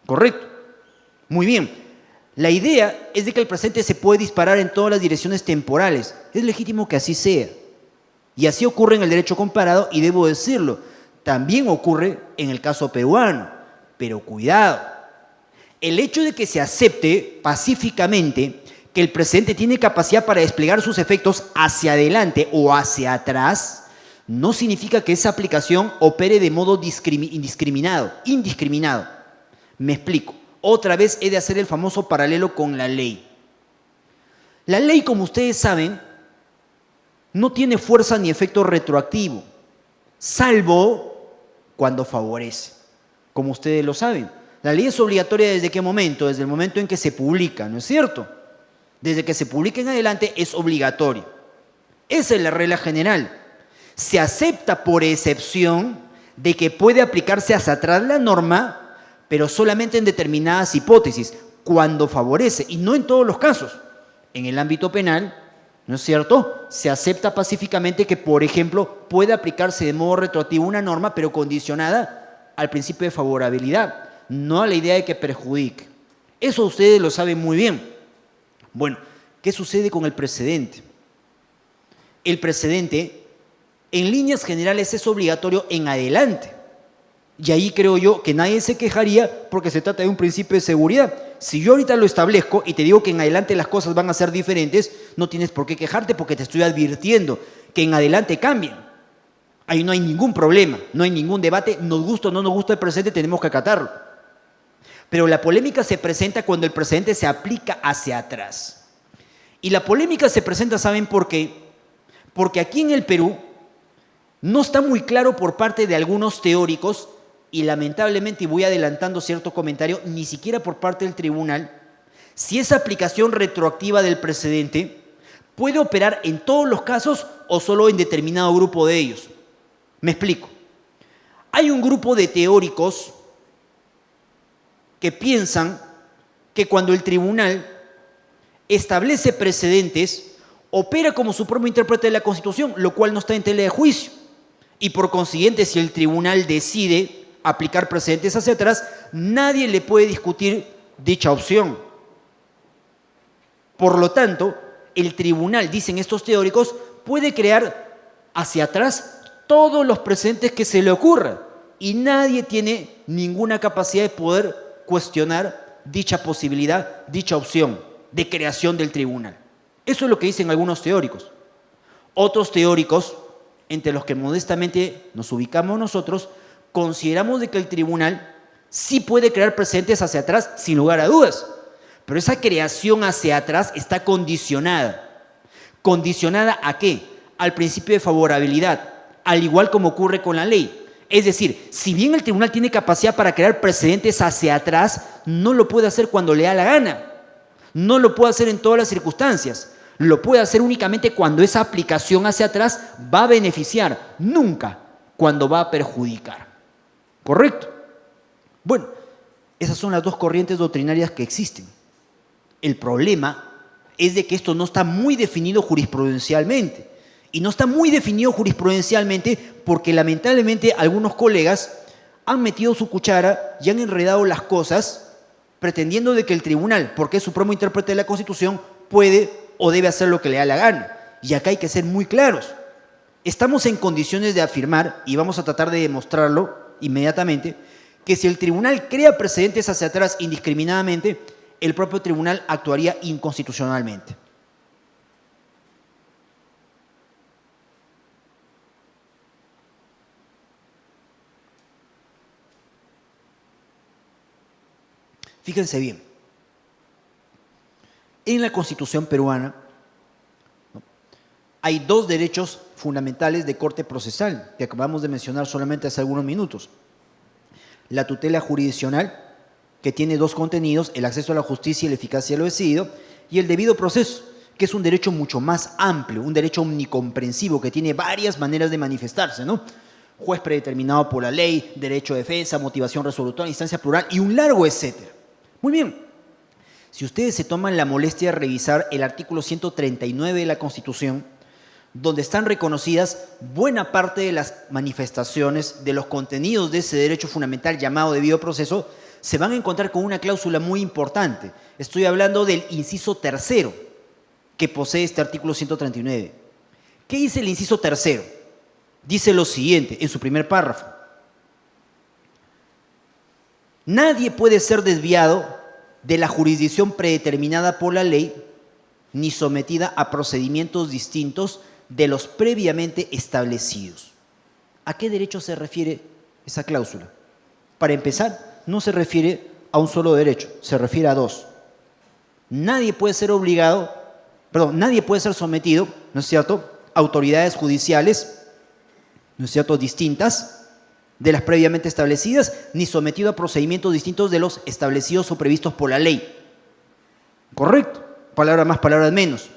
¿Correcto? Muy bien. La idea es de que el precedente se puede disparar en todas las direcciones temporales. Es legítimo que así sea. Y así ocurre en el derecho comparado, y debo decirlo, también ocurre en el caso peruano. Pero cuidado, el hecho de que se acepte pacíficamente que el precedente tiene capacidad para desplegar sus efectos hacia adelante o hacia atrás, no significa que esa aplicación opere de modo indiscriminado. Me explico. Otra vez he de hacer el famoso paralelo con la ley. La ley, como ustedes saben, no tiene fuerza ni efecto retroactivo, salvo cuando favorece, como ustedes lo saben. La ley es obligatoria ¿desde qué momento? Desde el momento en que se publica, ¿no es cierto? Desde que se publica en adelante es obligatorio. Esa es la regla general. Se acepta por excepción de que puede aplicarse hacia atrás la norma, pero solamente en determinadas hipótesis, cuando favorece, y no en todos los casos. En el ámbito penal, ¿no es cierto? Se acepta pacíficamente que, por ejemplo, puede aplicarse de modo retroactivo una norma, pero condicionada al principio de favorabilidad, no a la idea de que perjudique. Eso ustedes lo saben muy bien. Bueno, ¿qué sucede con el precedente? El precedente, en líneas generales, es obligatorio en adelante. Y ahí creo yo que nadie se quejaría porque se trata de un principio de seguridad. Si yo ahorita lo establezco y te digo que en adelante las cosas van a ser diferentes, no tienes por qué quejarte porque te estoy advirtiendo que en adelante cambien. Ahí no hay ningún problema, no hay ningún debate, nos gusta o no nos gusta el precedente, tenemos que acatarlo. Pero la polémica se presenta cuando el precedente se aplica hacia atrás. Y la polémica se presenta, ¿saben por qué? Porque aquí en el Perú no está muy claro por parte de algunos teóricos, y lamentablemente, y voy adelantando cierto comentario, ni siquiera por parte del tribunal, si esa aplicación retroactiva del precedente puede operar en todos los casos o solo en determinado grupo de ellos. Me explico. Hay un grupo de teóricos que piensan que cuando el tribunal establece precedentes, opera como su propio intérprete de la Constitución, lo cual no está en tela de juicio. Y por consiguiente, si el tribunal decide aplicar precedentes hacia atrás, nadie le puede discutir dicha opción. Por lo tanto, el tribunal, dicen estos teóricos, puede crear hacia atrás todos los precedentes que se le ocurra y nadie tiene ninguna capacidad de poder cuestionar dicha posibilidad, dicha opción de creación del tribunal. Eso es lo que dicen algunos teóricos. Otros teóricos, entre los que modestamente nos ubicamos nosotros, consideramos de que el tribunal sí puede crear precedentes hacia atrás, sin lugar a dudas, pero esa creación hacia atrás está condicionada. ¿Condicionada a qué? Al principio de favorabilidad, al igual como ocurre con la ley. Es decir, si bien el tribunal tiene capacidad para crear precedentes hacia atrás, no lo puede hacer cuando le da la gana. No lo puede hacer en todas las circunstancias. Lo puede hacer únicamente cuando esa aplicación hacia atrás va a beneficiar, nunca cuando va a perjudicar. ¿Correcto? Bueno, esas son las dos corrientes doctrinarias que existen. El problema es de que esto no está muy definido jurisprudencialmente. Y no está muy definido jurisprudencialmente porque lamentablemente algunos colegas han metido su cuchara y han enredado las cosas pretendiendo de que el tribunal, porque es supremo intérprete de la Constitución, puede o debe hacer lo que le da la gana. Y acá hay que ser muy claros. Estamos en condiciones de afirmar, y vamos a tratar de demostrarlo inmediatamente, que si el tribunal crea precedentes hacia atrás indiscriminadamente, el propio tribunal actuaría inconstitucionalmente. Fíjense bien, en la Constitución peruana hay dos derechos fundamentales de corte procesal que acabamos de mencionar solamente hace algunos minutos. La tutela jurisdiccional, que tiene dos contenidos, el acceso a la justicia y la eficacia de lo decidido, y el debido proceso, que es un derecho mucho más amplio, un derecho omnicomprensivo que tiene varias maneras de manifestarse, ¿no? Juez predeterminado por la ley, derecho de defensa, motivación resolutoria, instancia plural y un largo etcétera. Muy bien, si ustedes se toman la molestia de revisar el artículo 139 de la Constitución, donde están reconocidas buena parte de las manifestaciones de los contenidos de ese derecho fundamental llamado debido proceso, se van a encontrar con una cláusula muy importante. Estoy hablando del inciso tercero que posee este artículo 139. ¿Qué dice el inciso tercero? Dice lo siguiente en su primer párrafo. Nadie puede ser desviado de la jurisdicción predeterminada por la ley ni sometida a procedimientos distintos de los previamente establecidos. ¿A qué derecho se refiere esa cláusula? Para empezar, no se refiere a un solo derecho, se refiere a dos. Nadie puede ser nadie puede ser sometido, ¿no es cierto?, a autoridades judiciales, ¿no es cierto?, distintas de las previamente establecidas, ni sometido a procedimientos distintos de los establecidos o previstos por la ley. ¿Correcto? Palabras más, palabras menos.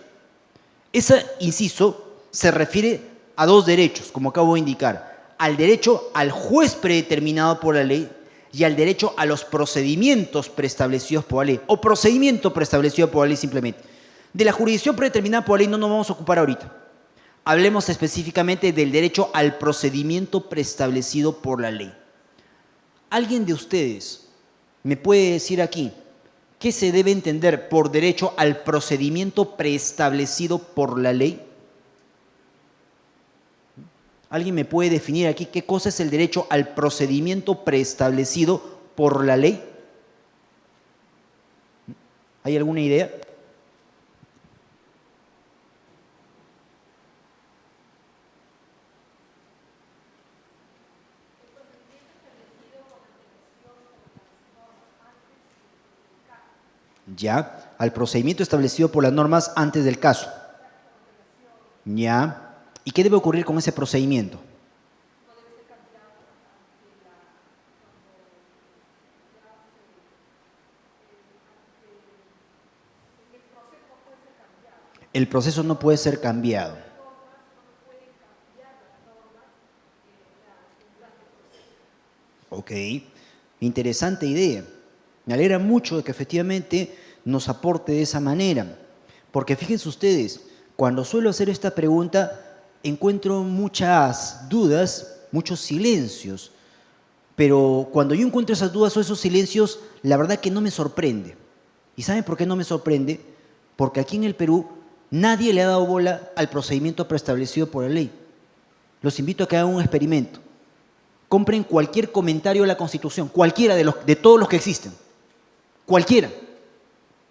Ese inciso se refiere a dos derechos, como acabo de indicar, al derecho al juez predeterminado por la ley y al derecho a los procedimientos preestablecidos por la ley, o procedimiento preestablecido por la ley simplemente. De la jurisdicción predeterminada por la ley no nos vamos a ocupar ahorita. Hablemos específicamente del derecho al procedimiento preestablecido por la ley. ¿Alguien de ustedes me puede decir aquí qué se debe entender por derecho al procedimiento preestablecido por la ley? ¿Alguien me puede definir aquí qué cosa es el derecho al procedimiento preestablecido por la ley? ¿Hay alguna idea? Ya, al procedimiento establecido por las normas antes del caso. Ya. ¿Y qué debe ocurrir con ese procedimiento? El proceso no puede ser cambiado. Ok, interesante idea. Me alegra mucho de que efectivamente nos aporte de esa manera. Porque fíjense ustedes, cuando suelo hacer esta pregunta, encuentro muchas dudas, muchos silencios. Pero cuando yo encuentro esas dudas o esos silencios, la verdad que no me sorprende. ¿Y saben por qué no me sorprende? Porque aquí en el Perú nadie le ha dado bola al procedimiento preestablecido por la ley. Los invito a que hagan un experimento. Compren cualquier comentario a la Constitución, cualquiera de todos los que existen. Cualquiera.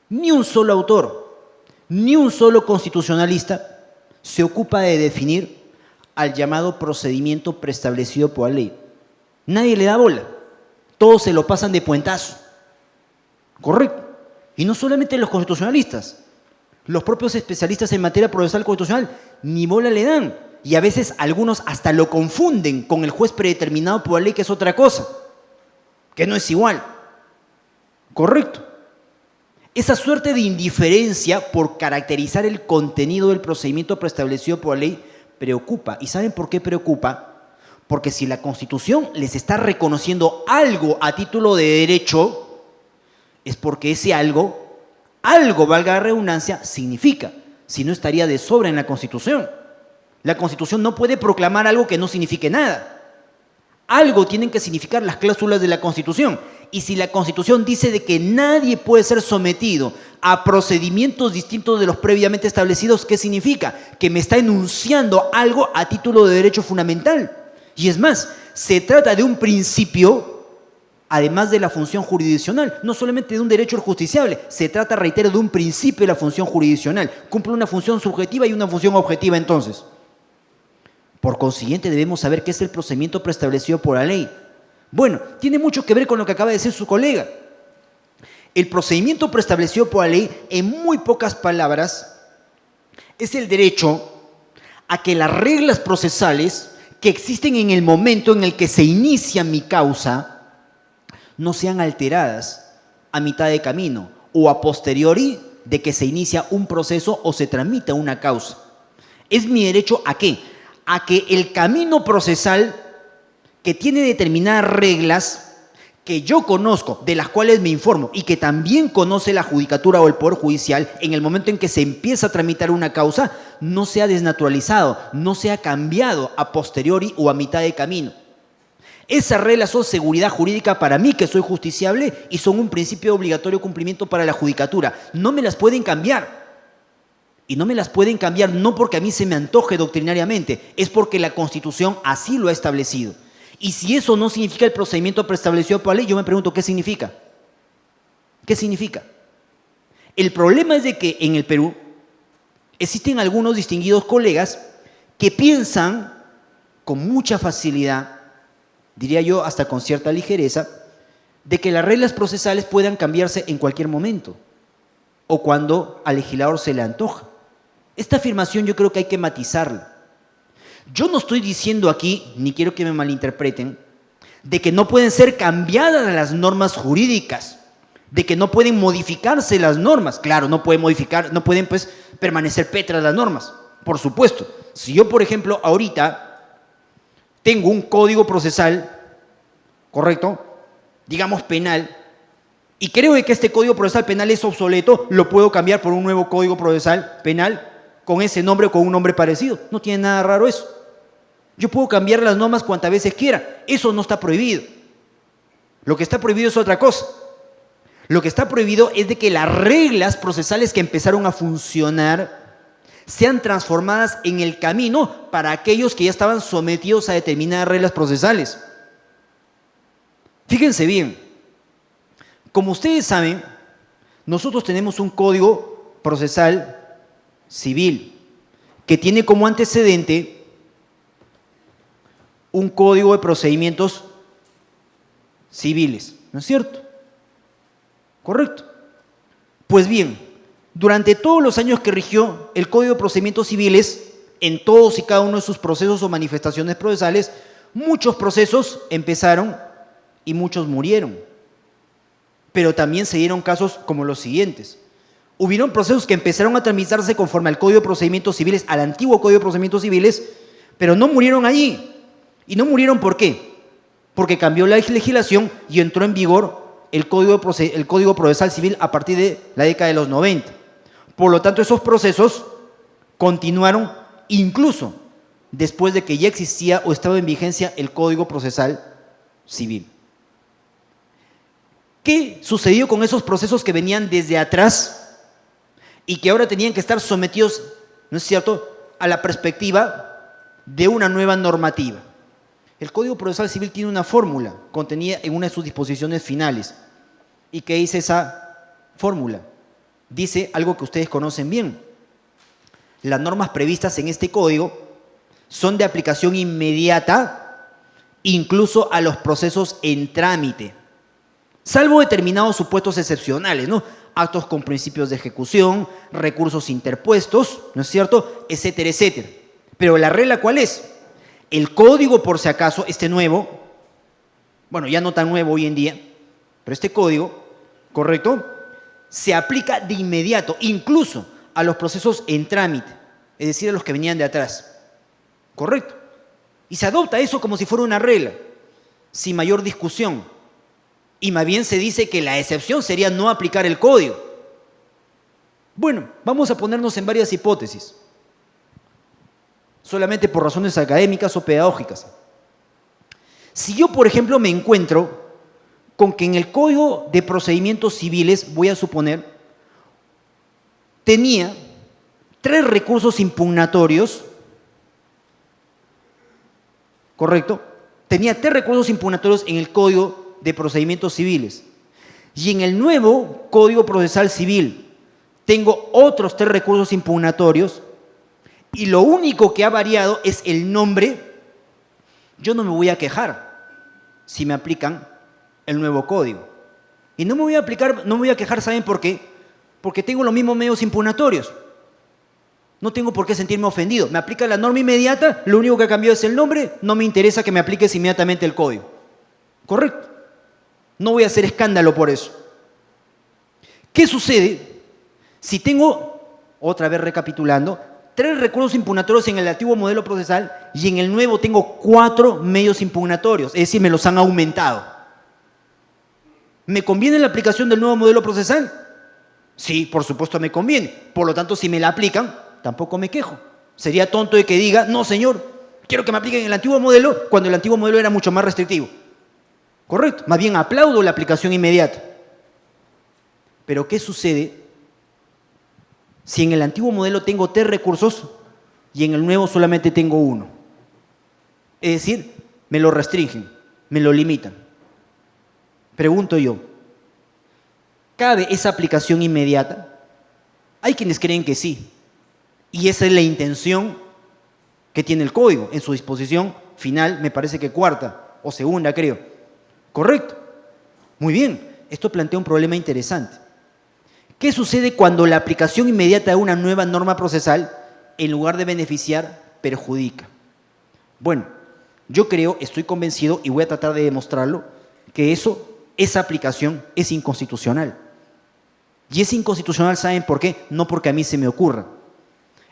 Ni un solo autor, ni un solo constitucionalista se ocupa de definir al llamado procedimiento preestablecido por la ley. Nadie le da bola. Todos se lo pasan de puentazo. ¿Correcto? Y no solamente los constitucionalistas. Los propios especialistas en materia procesal constitucional ni bola le dan. Y a veces algunos hasta lo confunden con el juez predeterminado por la ley, que es otra cosa, que no es igual. Correcto. Esa suerte de indiferencia por caracterizar el contenido del procedimiento preestablecido por la ley preocupa. ¿Y saben por qué preocupa? Porque si la Constitución les está reconociendo algo a título de derecho, es porque ese algo, valga la redundancia, significa. Si no, estaría de sobra en la Constitución. La Constitución no puede proclamar algo que no signifique nada. Algo tienen que significar las cláusulas de la Constitución. Y si la Constitución dice de que nadie puede ser sometido a procedimientos distintos de los previamente establecidos, ¿qué significa? Que me está enunciando algo a título de derecho fundamental. Y es más, se trata de un principio, además de la función jurisdiccional, no solamente de un derecho al justiciable, se trata, reitero, de un principio de la función jurisdiccional. Cumple una función subjetiva y una función objetiva entonces. Por consiguiente, debemos saber qué es el procedimiento preestablecido por la ley. Bueno, tiene mucho que ver con lo que acaba de decir su colega. El procedimiento preestablecido por la ley, en muy pocas palabras, es el derecho a que las reglas procesales que existen en el momento en el que se inicia mi causa no sean alteradas a mitad de camino o a posteriori de que se inicia un proceso o se tramita una causa. Es mi derecho ¿a qué? A que el camino procesal, que tiene determinadas reglas que yo conozco, de las cuales me informo y que también conoce la judicatura o el Poder Judicial, en el momento en que se empieza a tramitar una causa, no sea desnaturalizado, no sea cambiado a posteriori o a mitad de camino. Esas reglas son seguridad jurídica para mí, que soy justiciable, y son un principio de obligatorio cumplimiento para la judicatura. No me las pueden cambiar. Y no me las pueden cambiar no porque a mí se me antoje doctrinariamente, es porque la Constitución así lo ha establecido. Y si eso no significa el procedimiento preestablecido por la ley, yo me pregunto, ¿qué significa? ¿Qué significa? El problema es de que en el Perú existen algunos distinguidos colegas que piensan con mucha facilidad, diría yo hasta con cierta ligereza, de que las reglas procesales puedan cambiarse en cualquier momento o cuando al legislador se le antoja. Esta afirmación yo creo que hay que matizarla. Yo no estoy diciendo aquí, ni quiero que me malinterpreten, de que no pueden ser cambiadas las normas jurídicas, de que no pueden modificarse las normas. Claro, no pueden pues permanecer pétreas las normas, por supuesto. Si yo, por ejemplo, ahorita tengo un código procesal, ¿correcto? Digamos penal, y creo que este código procesal penal es obsoleto, lo puedo cambiar por un nuevo código procesal penal con ese nombre o con un nombre parecido. No tiene nada raro eso. Yo puedo cambiar las normas cuantas veces quiera. Eso no está prohibido. Lo que está prohibido es otra cosa. Lo que está prohibido es de que las reglas procesales que empezaron a funcionar sean transformadas en el camino para aquellos que ya estaban sometidos a determinadas reglas procesales. Fíjense bien. Como ustedes saben, nosotros tenemos un código procesal civil que tiene como antecedente un código de procedimientos civiles, ¿no es cierto? Correcto. Pues bien, durante todos los años que rigió el Código de Procedimientos Civiles, en todos y cada uno de sus procesos o manifestaciones procesales, muchos procesos empezaron y muchos murieron. Pero también se dieron casos como los siguientes. Hubieron procesos que empezaron a tramitarse conforme al Código de Procedimientos Civiles, al antiguo Código de Procedimientos Civiles, pero no murieron allí. ¿Y no murieron por qué? Porque cambió la legislación y entró en vigor el Código Procesal Civil a partir de la década de los 90. Por lo tanto, esos procesos continuaron incluso después de que ya existía o estaba en vigencia el Código Procesal Civil. ¿Qué sucedió con esos procesos que venían desde atrás y que ahora tenían que estar sometidos, ¿no es cierto?, a la perspectiva de una nueva normativa? El Código Procesal Civil tiene una fórmula contenida en una de sus disposiciones finales. ¿Y qué dice esa fórmula? Dice algo que ustedes conocen bien. Las normas previstas en este código son de aplicación inmediata, incluso a los procesos en trámite, salvo determinados supuestos excepcionales, ¿no? actos con principios de ejecución, recursos interpuestos, ¿no es cierto?, etcétera, etcétera. Pero la regla, ¿cuál es? El código, por si acaso, este nuevo, bueno, ya no tan nuevo hoy en día, pero este código, ¿correcto?, se aplica de inmediato, incluso a los procesos en trámite, es decir, a los que venían de atrás. ¿Correcto? Y se adopta eso como si fuera una regla, sin mayor discusión. Y más bien se dice que la excepción sería no aplicar el código. Bueno, vamos a ponernos en varias hipótesis, solamente por razones académicas o pedagógicas. Si yo, por ejemplo, me encuentro con que en el Código de Procedimientos Civiles, voy a suponer, tenía 3 recursos impugnatorios, ¿correcto? Tenía 3 recursos impugnatorios en el Código de Procedimientos Civiles. Y en el nuevo Código Procesal Civil tengo otros 3 recursos impugnatorios y lo único que ha variado es el nombre. Yo no me voy a quejar si me aplican el nuevo código. Y no me voy a quejar, ¿saben por qué? Porque tengo los mismos medios impugnatorios. No tengo por qué sentirme ofendido. Me aplica la norma inmediata, lo único que ha cambiado es el nombre, no me interesa que me apliques inmediatamente el código. ¿Correcto? No voy a hacer escándalo por eso. ¿Qué sucede si tengo, otra vez recapitulando, 3 recursos impugnatorios en el antiguo modelo procesal y en el nuevo tengo 4 medios impugnatorios? Es decir, me los han aumentado. ¿Me conviene la aplicación del nuevo modelo procesal? Sí, por supuesto me conviene. Por lo tanto, si me la aplican, tampoco me quejo. Sería tonto de que diga, no señor, quiero que me apliquen el antiguo modelo, cuando el antiguo modelo era mucho más restrictivo. Correcto, más bien aplaudo la aplicación inmediata. Pero ¿qué sucede si en el antiguo modelo tengo 3 recursos y en el nuevo solamente tengo 1? Es decir, me lo restringen, me lo limitan. Pregunto yo, ¿cabe esa aplicación inmediata? Hay quienes creen que sí. Y esa es la intención que tiene el código en su disposición final, me parece que 4ª o 2ª, creo. ¿Correcto? Muy bien, esto plantea un problema interesante. ¿Qué sucede cuando la aplicación inmediata de una nueva norma procesal, en lugar de beneficiar, perjudica? Bueno, yo creo, estoy convencido y voy a tratar de demostrarlo, que esa aplicación es inconstitucional. Y es inconstitucional, ¿saben por qué? No porque a mí se me ocurra.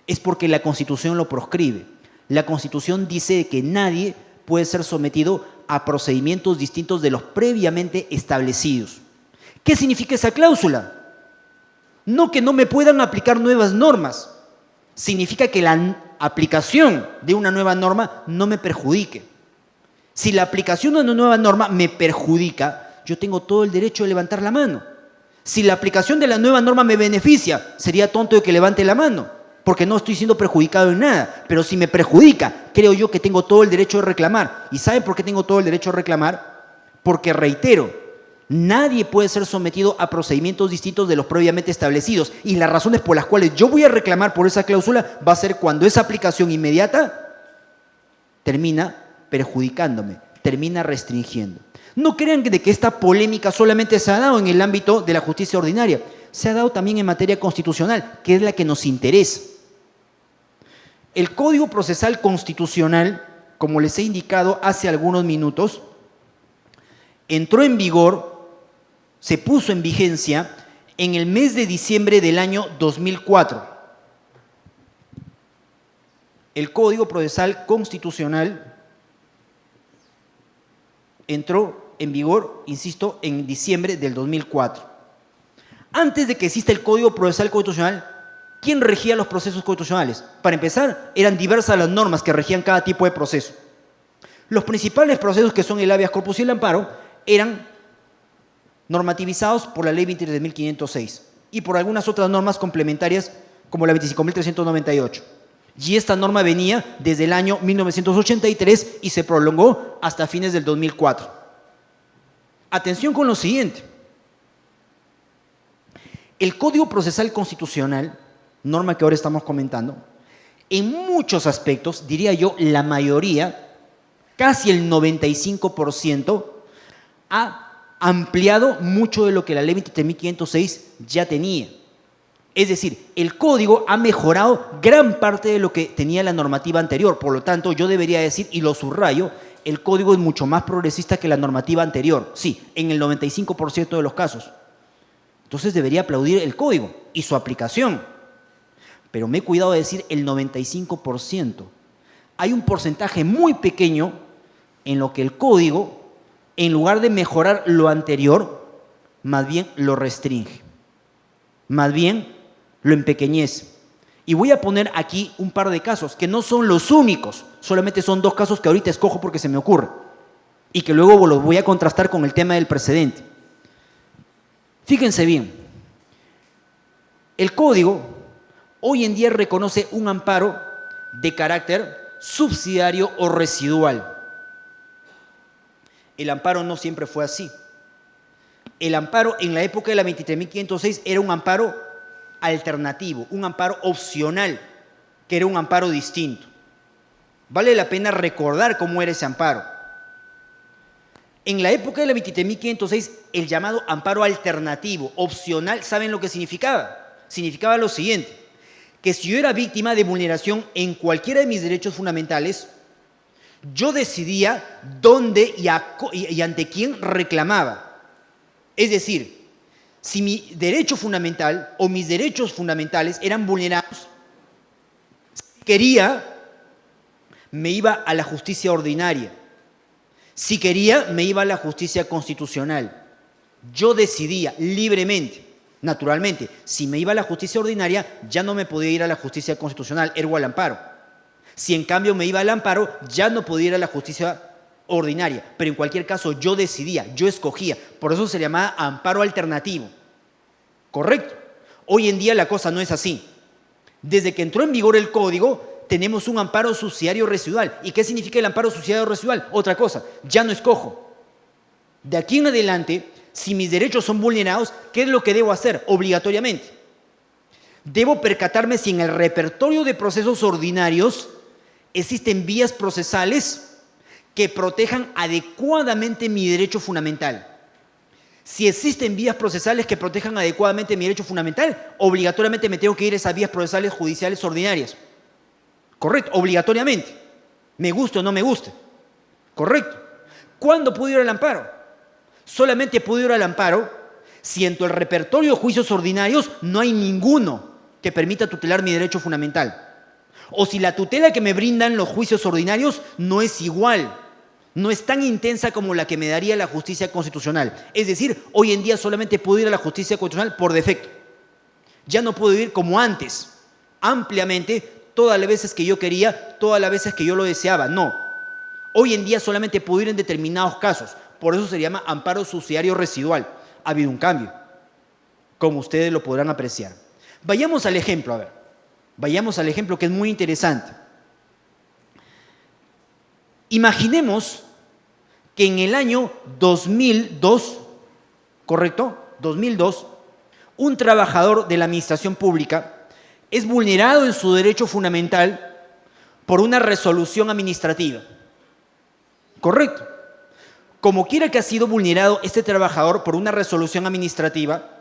Es porque la Constitución lo proscribe. La Constitución dice que nadie puede ser sometido a procedimientos distintos de los previamente establecidos. ¿Qué significa esa cláusula? No que no me puedan aplicar nuevas normas. Significa que la aplicación de una nueva norma no me perjudique. Si la aplicación de una nueva norma me perjudica, yo tengo todo el derecho de levantar la mano. Si la aplicación de la nueva norma me beneficia, sería tonto de que levante la mano, porque no estoy siendo perjudicado en nada. Pero si me perjudica, creo yo que tengo todo el derecho de reclamar. ¿Y saben por qué tengo todo el derecho de reclamar? Porque, reitero, nadie puede ser sometido a procedimientos distintos de los previamente establecidos. Y las razones por las cuales yo voy a reclamar por esa cláusula va a ser cuando esa aplicación inmediata termina perjudicándome, termina restringiendo. No crean de que esta polémica solamente se ha dado en el ámbito de la justicia ordinaria. Se ha dado también en materia constitucional, que es la que nos interesa. El Código Procesal Constitucional, como les he indicado hace algunos minutos, entró en vigor, se puso en vigencia en el mes de diciembre del año 2004. El Código Procesal Constitucional entró en vigor, insisto, en diciembre del 2004. Antes de que exista el Código Procesal Constitucional, ¿quién regía los procesos constitucionales? Para empezar, eran diversas las normas que regían cada tipo de proceso. Los principales procesos, que son el habeas corpus y el amparo, eran normativizados por la Ley 23.506 y por algunas otras normas complementarias, como la 25.398. Y esta norma venía desde el año 1983 y se prolongó hasta fines del 2004. Atención con lo siguiente. El Código Procesal Constitucional, norma que ahora estamos comentando, en muchos aspectos, diría yo la mayoría, casi el 95%, ha ampliado mucho de lo que la ley 23.506 ya tenía. Es decir, el código ha mejorado gran parte de lo que tenía la normativa anterior. Por lo tanto, yo debería decir, y lo subrayo, el código es mucho más progresista que la normativa anterior. Sí, en el 95% de los casos. Entonces debería aplaudir el código y su aplicación. Pero me he cuidado de decir el 95%. Hay un porcentaje muy pequeño en lo que el código, en lugar de mejorar lo anterior, más bien lo restringe. Más bien lo empequeñece. Y voy a poner aquí un par de casos, que no son los únicos, solamente son 2 casos que ahorita escojo porque se me ocurre, y que luego los voy a contrastar con el tema del precedente. Fíjense bien, el código hoy en día reconoce un amparo de carácter subsidiario o residual. El amparo no siempre fue así. El amparo en la época de la 23.506 era un amparo alternativo, un amparo opcional, que era un amparo distinto. Vale la pena recordar cómo era ese amparo. En la época de la 23.506, el llamado amparo alternativo, opcional, ¿saben lo que significaba? Significaba lo siguiente, que si yo era víctima de vulneración en cualquiera de mis derechos fundamentales, yo decidía dónde y ante quién reclamaba. Es decir, si mi derecho fundamental o mis derechos fundamentales eran vulnerados, si quería, me iba a la justicia ordinaria. Si quería, me iba a la justicia constitucional. Yo decidía libremente. Naturalmente, si me iba a la justicia ordinaria, ya no me podía ir a la justicia constitucional, ergo al amparo. Si en cambio me iba al amparo, ya no podía ir a la justicia ordinaria. Pero en cualquier caso, yo decidía, yo escogía. Por eso se llamaba amparo alternativo. ¿Correcto? Hoy en día la cosa no es así. Desde que entró en vigor el código, tenemos un amparo subsidiario residual. ¿Y qué significa el amparo subsidiario residual? Otra cosa, ya no escojo. De aquí en adelante, si mis derechos son vulnerados, ¿qué es lo que debo hacer obligatoriamente? Debo percatarme si en el repertorio de procesos ordinarios existen vías procesales que protejan adecuadamente mi derecho fundamental. Si existen vías procesales que protejan adecuadamente mi derecho fundamental, obligatoriamente me tengo que ir a esas vías procesales judiciales ordinarias. ¿Correcto? Obligatoriamente. Me guste o no me guste. ¿Correcto? ¿Cuándo puedo ir al amparo? Solamente puedo ir al amparo si en el repertorio de juicios ordinarios no hay ninguno que permita tutelar mi derecho fundamental. O si la tutela que me brindan los juicios ordinarios no es igual, no es tan intensa como la que me daría la justicia constitucional. Es decir, hoy en día solamente puedo ir a la justicia constitucional por defecto. Ya no puedo ir como antes, ampliamente, todas las veces que yo quería, todas las veces que yo lo deseaba. No. Hoy en día solamente puedo ir en determinados casos. Por eso se llama amparo subsidiario residual. Ha habido un cambio, como ustedes lo podrán apreciar. Vayamos al ejemplo, a ver. Vayamos al ejemplo que es muy interesante. Imaginemos que en el año 2002, ¿correcto? 2002, un trabajador de la administración pública es vulnerado en su derecho fundamental por una resolución administrativa. ¿Correcto? Como quiera que ha sido vulnerado este trabajador por una resolución administrativa,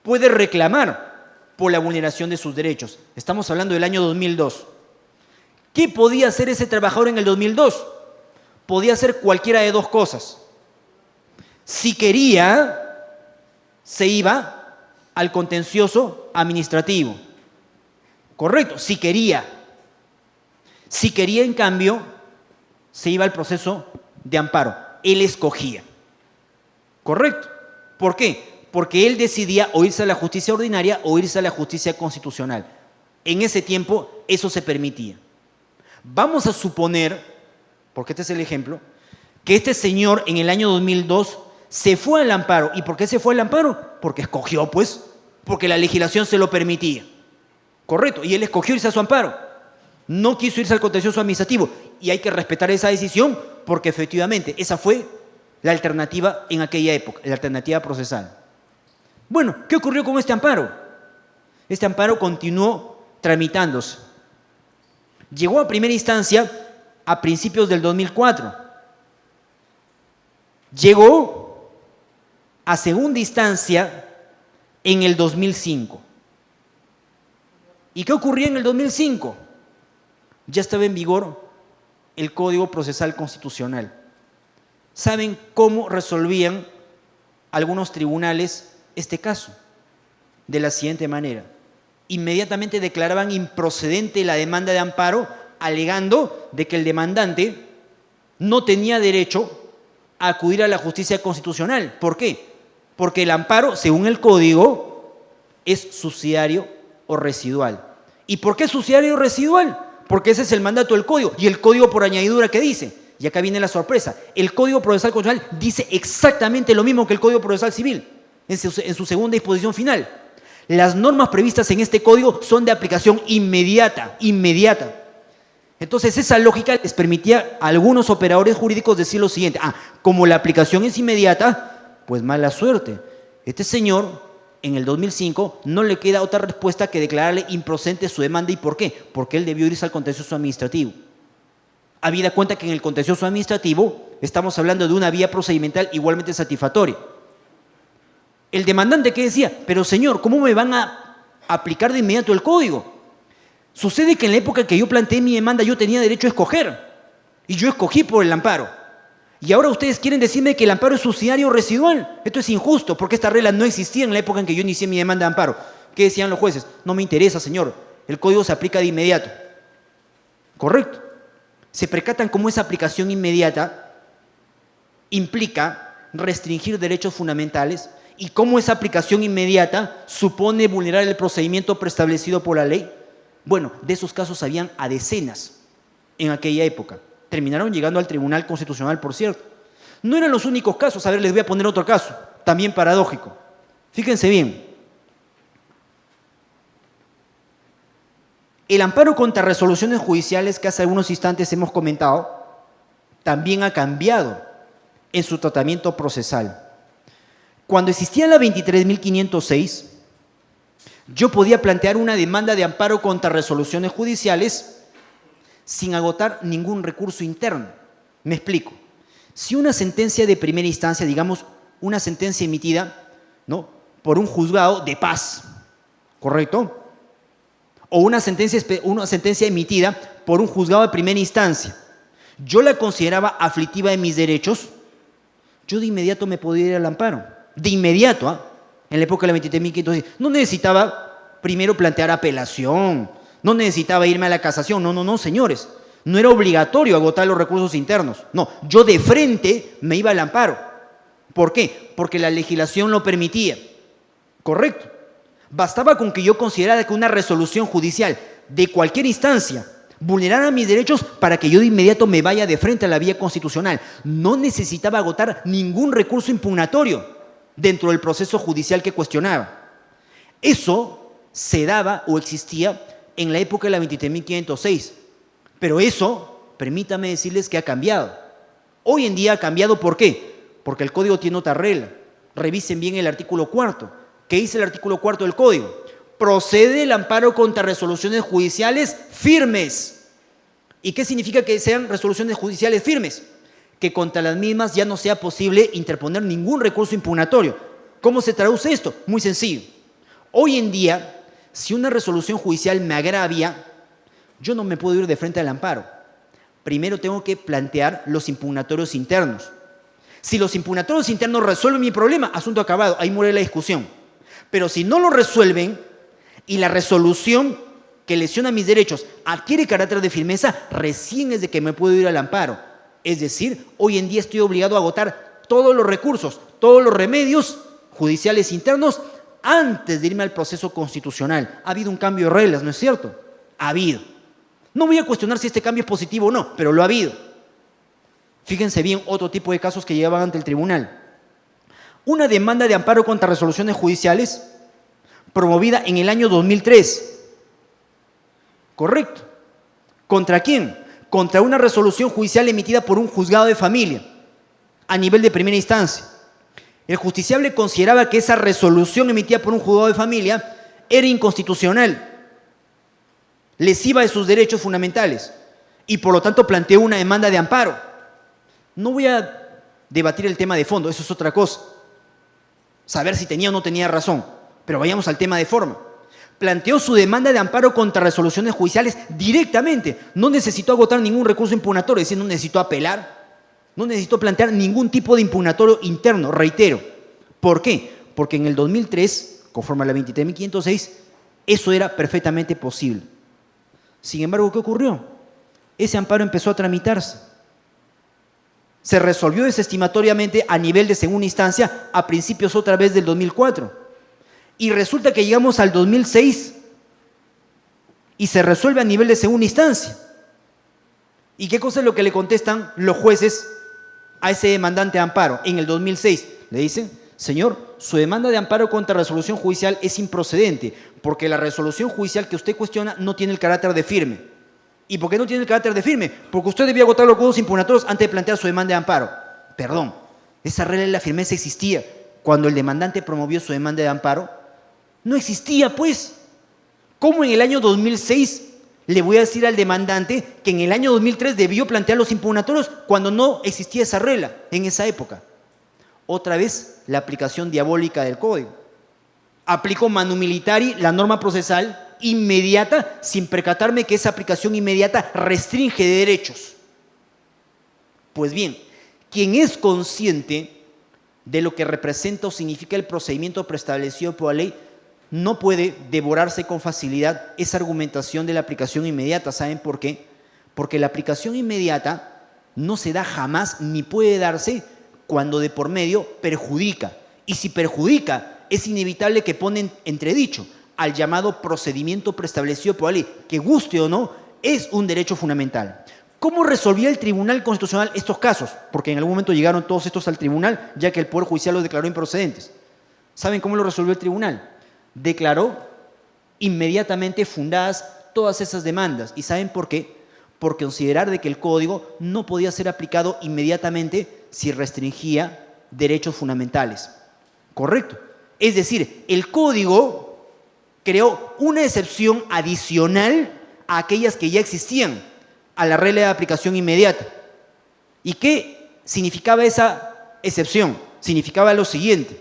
puede reclamar por la vulneración de sus derechos. Estamos hablando del año 2002. ¿Qué podía hacer ese trabajador en el 2002? Podía hacer cualquiera de 2 cosas. Si quería, se iba al contencioso administrativo. ¿Correcto? Si quería. Si quería, en cambio, se iba al proceso de amparo. Él escogía. ¿Correcto? ¿Por qué? Porque él decidía o irse a la justicia ordinaria o irse a la justicia constitucional. En ese tiempo eso se permitía. Vamos a suponer, porque este es el ejemplo, que este señor en el año 2002 se fue al amparo. ¿Y por qué se fue al amparo? Porque escogió, pues, porque la legislación se lo permitía. ¿Correcto? Y él escogió irse a su amparo. No quiso irse al contencioso administrativo. Y hay que respetar esa decisión porque efectivamente esa fue la alternativa en aquella época, la alternativa procesal. Bueno, ¿qué ocurrió con este amparo? Este amparo continuó tramitándose. Llegó a primera instancia a principios del 2004. Llegó a segunda instancia en el 2005. ¿Y qué ocurría en el 2005? Ya estaba en vigor el Código Procesal Constitucional. ¿Saben cómo resolvían algunos tribunales este caso? De la siguiente manera: inmediatamente declaraban improcedente la demanda de amparo, alegando de que el demandante no tenía derecho a acudir a la justicia constitucional. ¿Por qué? Porque el amparo, según el Código, es subsidiario o residual. ¿Y por qué subsidiario o residual? Porque ese es el mandato del Código. Y el Código por añadidura, ¿qué dice? Y acá viene la sorpresa. El Código Procesal Constitucional dice exactamente lo mismo que el Código Procesal Civil en su segunda disposición final. Las normas previstas en este código son de aplicación inmediata. Entonces, esa lógica les permitía a algunos operadores jurídicos decir lo siguiente: como la aplicación es inmediata, pues mala suerte. Este señor, en el 2005, no le queda otra respuesta que declararle improcedente su demanda. ¿Y por qué? Porque él debió irse al contencioso administrativo. Habida cuenta que en el contencioso administrativo estamos hablando de una vía procedimental igualmente satisfactoria. El demandante, ¿qué decía? Pero señor, ¿cómo me van a aplicar de inmediato el código? Sucede que en la época que yo planteé mi demanda yo tenía derecho a escoger. Y yo escogí por el amparo. Y ahora ustedes quieren decirme que el amparo es subsidiario o residual. Esto es injusto, porque esta regla no existía en la época en que yo inicié mi demanda de amparo. ¿Qué decían los jueces? No me interesa, señor. El código se aplica de inmediato. ¿Correcto? Se percatan cómo esa aplicación inmediata implica restringir derechos fundamentales y cómo esa aplicación inmediata supone vulnerar el procedimiento preestablecido por la ley. Bueno, de esos casos habían a decenas en aquella época. Terminaron llegando al Tribunal Constitucional, por cierto. No eran los únicos casos. A ver, les voy a poner otro caso, también paradójico. Fíjense bien. El amparo contra resoluciones judiciales que hace algunos instantes hemos comentado, también ha cambiado en su tratamiento procesal. Cuando existía la 23.506, yo podía plantear una demanda de amparo contra resoluciones judiciales sin agotar ningún recurso interno. Me explico. Si una sentencia de primera instancia, digamos, una sentencia emitida, ¿no?, por un juzgado de paz, ¿correcto?, o una sentencia emitida por un juzgado de primera instancia, yo la consideraba aflictiva de mis derechos, yo de inmediato me podía ir al amparo. De inmediato, en la época de la 23.506. No necesitaba primero plantear apelación, no necesitaba irme a la casación. No, señores. No era obligatorio agotar los recursos internos. No, yo de frente me iba al amparo. ¿Por qué? Porque la legislación lo permitía. ¿Correcto? Bastaba con que yo considerara que una resolución judicial de cualquier instancia vulnerara mis derechos para que yo de inmediato me vaya de frente a la vía constitucional. No necesitaba agotar ningún recurso impugnatorio dentro del proceso judicial que cuestionaba. Eso se daba o existía en la época de la 23.506. Pero eso, permítame decirles que ha cambiado. Hoy en día ha cambiado, ¿por qué? Porque el Código tiene otra regla. Revisen bien el artículo 4. ¿Qué dice el artículo 4 del Código? Procede el amparo contra resoluciones judiciales firmes. ¿Y qué significa que sean resoluciones judiciales firmes? Que contra las mismas ya no sea posible interponer ningún recurso impugnatorio. ¿Cómo se traduce esto? Muy sencillo. Hoy en día, si una resolución judicial me agravia, yo no me puedo ir de frente al amparo. Primero tengo que plantear los impugnatorios internos. Si los impugnatorios internos resuelven mi problema, asunto acabado, ahí muere la discusión. Pero si no lo resuelven y la resolución que lesiona mis derechos adquiere carácter de firmeza, recién es de que me puedo ir al amparo. Es decir, hoy en día estoy obligado a agotar todos los recursos, todos los remedios judiciales internos antes de irme al proceso constitucional. Ha habido un cambio de reglas, ¿no es cierto? Ha habido. No voy a cuestionar si este cambio es positivo o no, pero lo ha habido. Fíjense bien otro tipo de casos que llegaban ante el tribunal. Una demanda de amparo contra resoluciones judiciales promovida en el año 2003. ¿Correcto? ¿Contra quién? Contra una resolución judicial emitida por un juzgado de familia a nivel de primera instancia. El justiciable consideraba que esa resolución emitida por un juzgado de familia era inconstitucional, lesiva de sus derechos fundamentales y por lo tanto planteó una demanda de amparo. No voy a debatir el tema de fondo, eso es otra cosa. saber si tenía o no tenía razón. Pero vayamos al tema de forma. Planteó su demanda de amparo contra resoluciones judiciales directamente. No necesitó agotar ningún recurso impugnatorio, es decir, no necesitó apelar, no necesitó plantear ningún tipo de impugnatorio interno, reitero. ¿Por qué? Porque en el 2003, conforme a la 23.506, eso era perfectamente posible. Sin embargo, ¿qué ocurrió? Ese amparo empezó a tramitarse. Se resolvió desestimatoriamente a nivel de segunda instancia a principios otra vez del 2004. Y resulta que llegamos al 2006 y se resuelve a nivel de segunda instancia. ¿Y qué cosa es lo que le contestan los jueces a ese demandante de amparo? En el 2006 le dicen: señor, su demanda de amparo contra resolución judicial es improcedente porque la resolución judicial que usted cuestiona no tiene el carácter de firme. ¿Y por qué no tiene el carácter de firme? Porque usted debía agotar los recursos impugnatorios antes de plantear su demanda de amparo. Perdón, esa regla de la firmeza existía cuando el demandante promovió su demanda de amparo. No existía, pues. ¿Cómo en el año 2006 le voy a decir al demandante que en el año 2003 debió plantear los impugnatorios cuando no existía esa regla en esa época? Otra vez, la aplicación diabólica del código. Aplicó manu militari la norma procesal inmediata sin percatarme que esa aplicación inmediata restringe derechos. Pues bien, quien es consciente de lo que representa o significa el procedimiento preestablecido por la ley no puede devorarse con facilidad esa argumentación de la aplicación inmediata. ¿Saben por qué? Porque la aplicación inmediata no se da jamás ni puede darse cuando de por medio perjudica. Y si perjudica, es inevitable que pone en entredicho al llamado procedimiento preestablecido por la ley, que guste o no, es un derecho fundamental. ¿Cómo resolvía el Tribunal Constitucional estos casos? Porque en algún momento llegaron todos estos al tribunal, ya que el Poder Judicial los declaró improcedentes. ¿Saben cómo lo resolvió el tribunal? Declaró inmediatamente fundadas todas esas demandas. ¿Y saben por qué? Por considerar de que el código no podía ser aplicado inmediatamente si restringía derechos fundamentales. ¿Correcto? Es decir, el código creó una excepción adicional a aquellas que ya existían a la regla de aplicación inmediata. ¿Y qué significaba esa excepción? Significaba lo siguiente: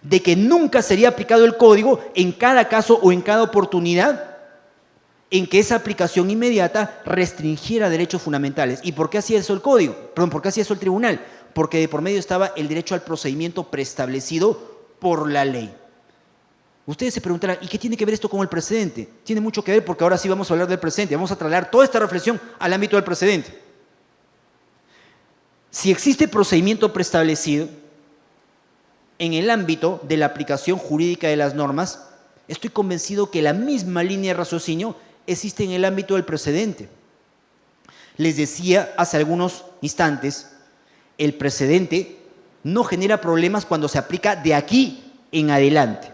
de que nunca sería aplicado el código en cada caso o en cada oportunidad en que esa aplicación inmediata restringiera derechos fundamentales. ¿Y por qué hacía eso el código? Perdón, ¿por qué hacía eso el tribunal? Porque de por medio estaba el derecho al procedimiento preestablecido por la ley. Ustedes se preguntarán, ¿y qué tiene que ver esto con el precedente? Tiene mucho que ver, porque ahora sí vamos a hablar del precedente. Vamos a trasladar toda esta reflexión al ámbito del precedente. Si existe procedimiento preestablecido en el ámbito de la aplicación jurídica de las normas, estoy convencido que la misma línea de raciocinio existe en el ámbito del precedente. Les decía hace algunos instantes, el precedente no genera problemas cuando se aplica de aquí en adelante.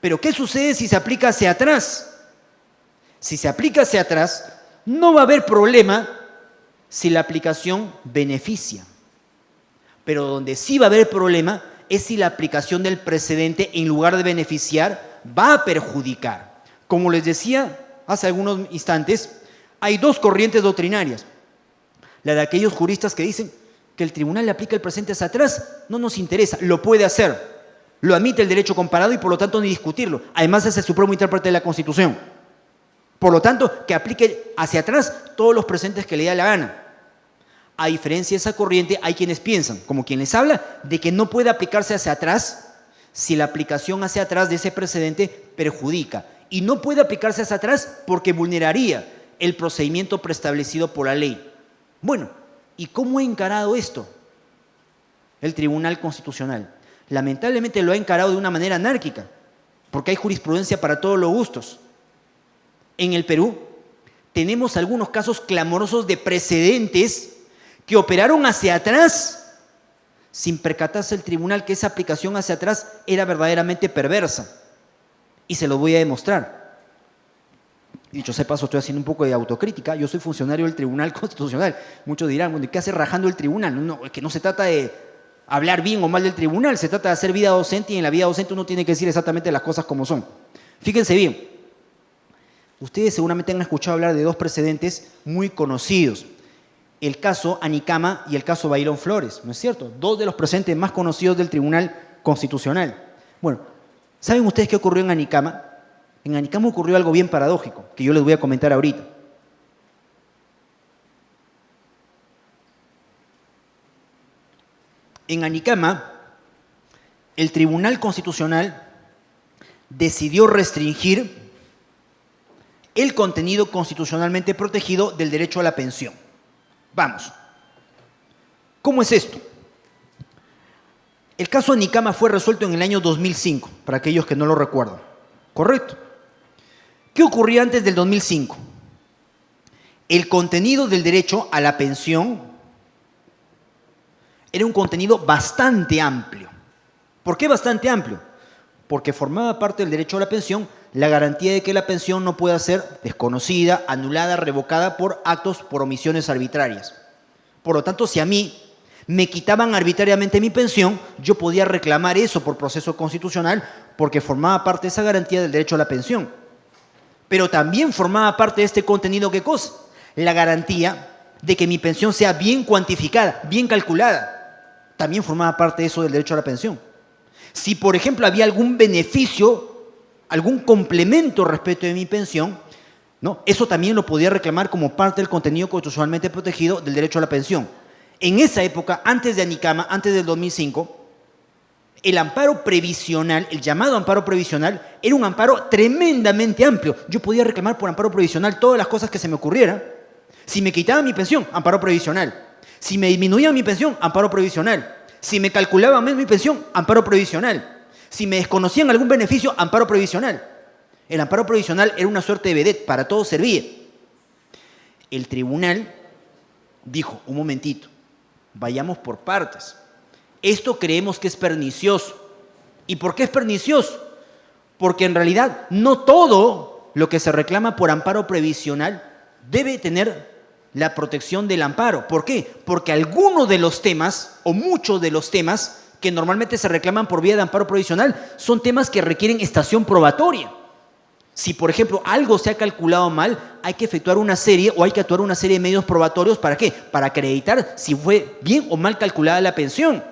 Pero ¿qué sucede si se aplica hacia atrás? Si se aplica hacia atrás, no va a haber problema si la aplicación beneficia. Pero donde sí va a haber problema es si la aplicación del precedente, en lugar de beneficiar, va a perjudicar. Como les decía hace algunos instantes, hay dos corrientes doctrinarias. La de aquellos juristas que dicen que el tribunal le aplica el precedente hacia atrás, no nos interesa, lo puede hacer. Lo admite el derecho comparado y por lo tanto ni discutirlo. Además es el supremo intérprete de la Constitución. Por lo tanto, que aplique hacia atrás todos los precedentes que le da la gana. A diferencia de esa corriente, hay quienes piensan, como quien les habla, de que no puede aplicarse hacia atrás si la aplicación hacia atrás de ese precedente perjudica. Y no puede aplicarse hacia atrás porque vulneraría el procedimiento preestablecido por la ley. Bueno, ¿y cómo ha encarado esto el Tribunal Constitucional? Lamentablemente lo ha encarado de una manera anárquica, porque hay jurisprudencia para todos los gustos. En el Perú tenemos algunos casos clamorosos de precedentes que operaron hacia atrás sin percatarse el tribunal que esa aplicación hacia atrás era verdaderamente perversa. Y se lo voy a demostrar. Dicho sea paso, estoy haciendo un poco de autocrítica. Yo soy funcionario del Tribunal Constitucional. Muchos dirán, bueno, ¿qué hace rajando el tribunal? No, es que no se trata de hablar bien o mal del tribunal, se trata de hacer vida docente y en la vida docente uno tiene que decir exactamente las cosas como son. Fíjense bien, ustedes seguramente han escuchado hablar de dos precedentes muy conocidos. El caso Anicama y el caso Bayrón Flores, ¿no es cierto? Dos de los precedentes más conocidos del Tribunal constitucional. Bueno, ¿saben ustedes qué ocurrió en Anicama? En Anicama ocurrió algo bien paradójico, que yo les voy a comentar ahorita. En Anicama, el Tribunal Constitucional decidió restringir el contenido constitucionalmente protegido del derecho a la pensión. Vamos. ¿Cómo es esto? El caso Anicama fue resuelto en el año 2005, para aquellos que no lo recuerdan. ¿Correcto? ¿Qué ocurría antes del 2005? El contenido del derecho a la pensión era un contenido bastante amplio. ¿Por qué bastante amplio? Porque formaba parte del derecho a la pensión la garantía de que la pensión no pueda ser desconocida, anulada, revocada por actos, por omisiones arbitrarias. Por lo tanto, si a mí me quitaban arbitrariamente mi pensión, yo podía reclamar eso por proceso constitucional porque formaba parte de esa garantía del derecho a la pensión. Pero también formaba parte de este contenido, ¿qué cosa? La garantía de que mi pensión sea bien cuantificada, bien calculada. También formaba parte de eso del derecho a la pensión. Si, por ejemplo, había algún beneficio, algún complemento respecto de mi pensión, ¿no? Eso también lo podía reclamar como parte del contenido constitucionalmente protegido del derecho a la pensión. En esa época, antes de Anicama, antes del 2005, el amparo previsional, el llamado amparo previsional, era un amparo tremendamente amplio. Yo podía reclamar por amparo previsional todas las cosas que se me ocurrieran. Si me quitaban mi pensión, amparo previsional. Si me disminuían mi pensión, amparo previsional. Si me calculaban menos mi pensión, amparo previsional. Si me desconocían algún beneficio, amparo previsional. El amparo previsional era una suerte de vedette, para todo servía. El tribunal dijo, un momentito, vayamos por partes. Esto creemos que es pernicioso. ¿Y por qué es pernicioso? Porque en realidad no todo lo que se reclama por amparo previsional debe tener la protección del amparo. ¿Por qué? Porque algunos de los temas, o muchos de los temas que normalmente se reclaman por vía de amparo provisional, son temas que requieren estación probatoria. Si, por ejemplo, algo se ha calculado mal, hay que efectuar una serie o hay que actuar una serie de medios probatorios. ¿Para qué? Para acreditar si fue bien o mal calculada la pensión.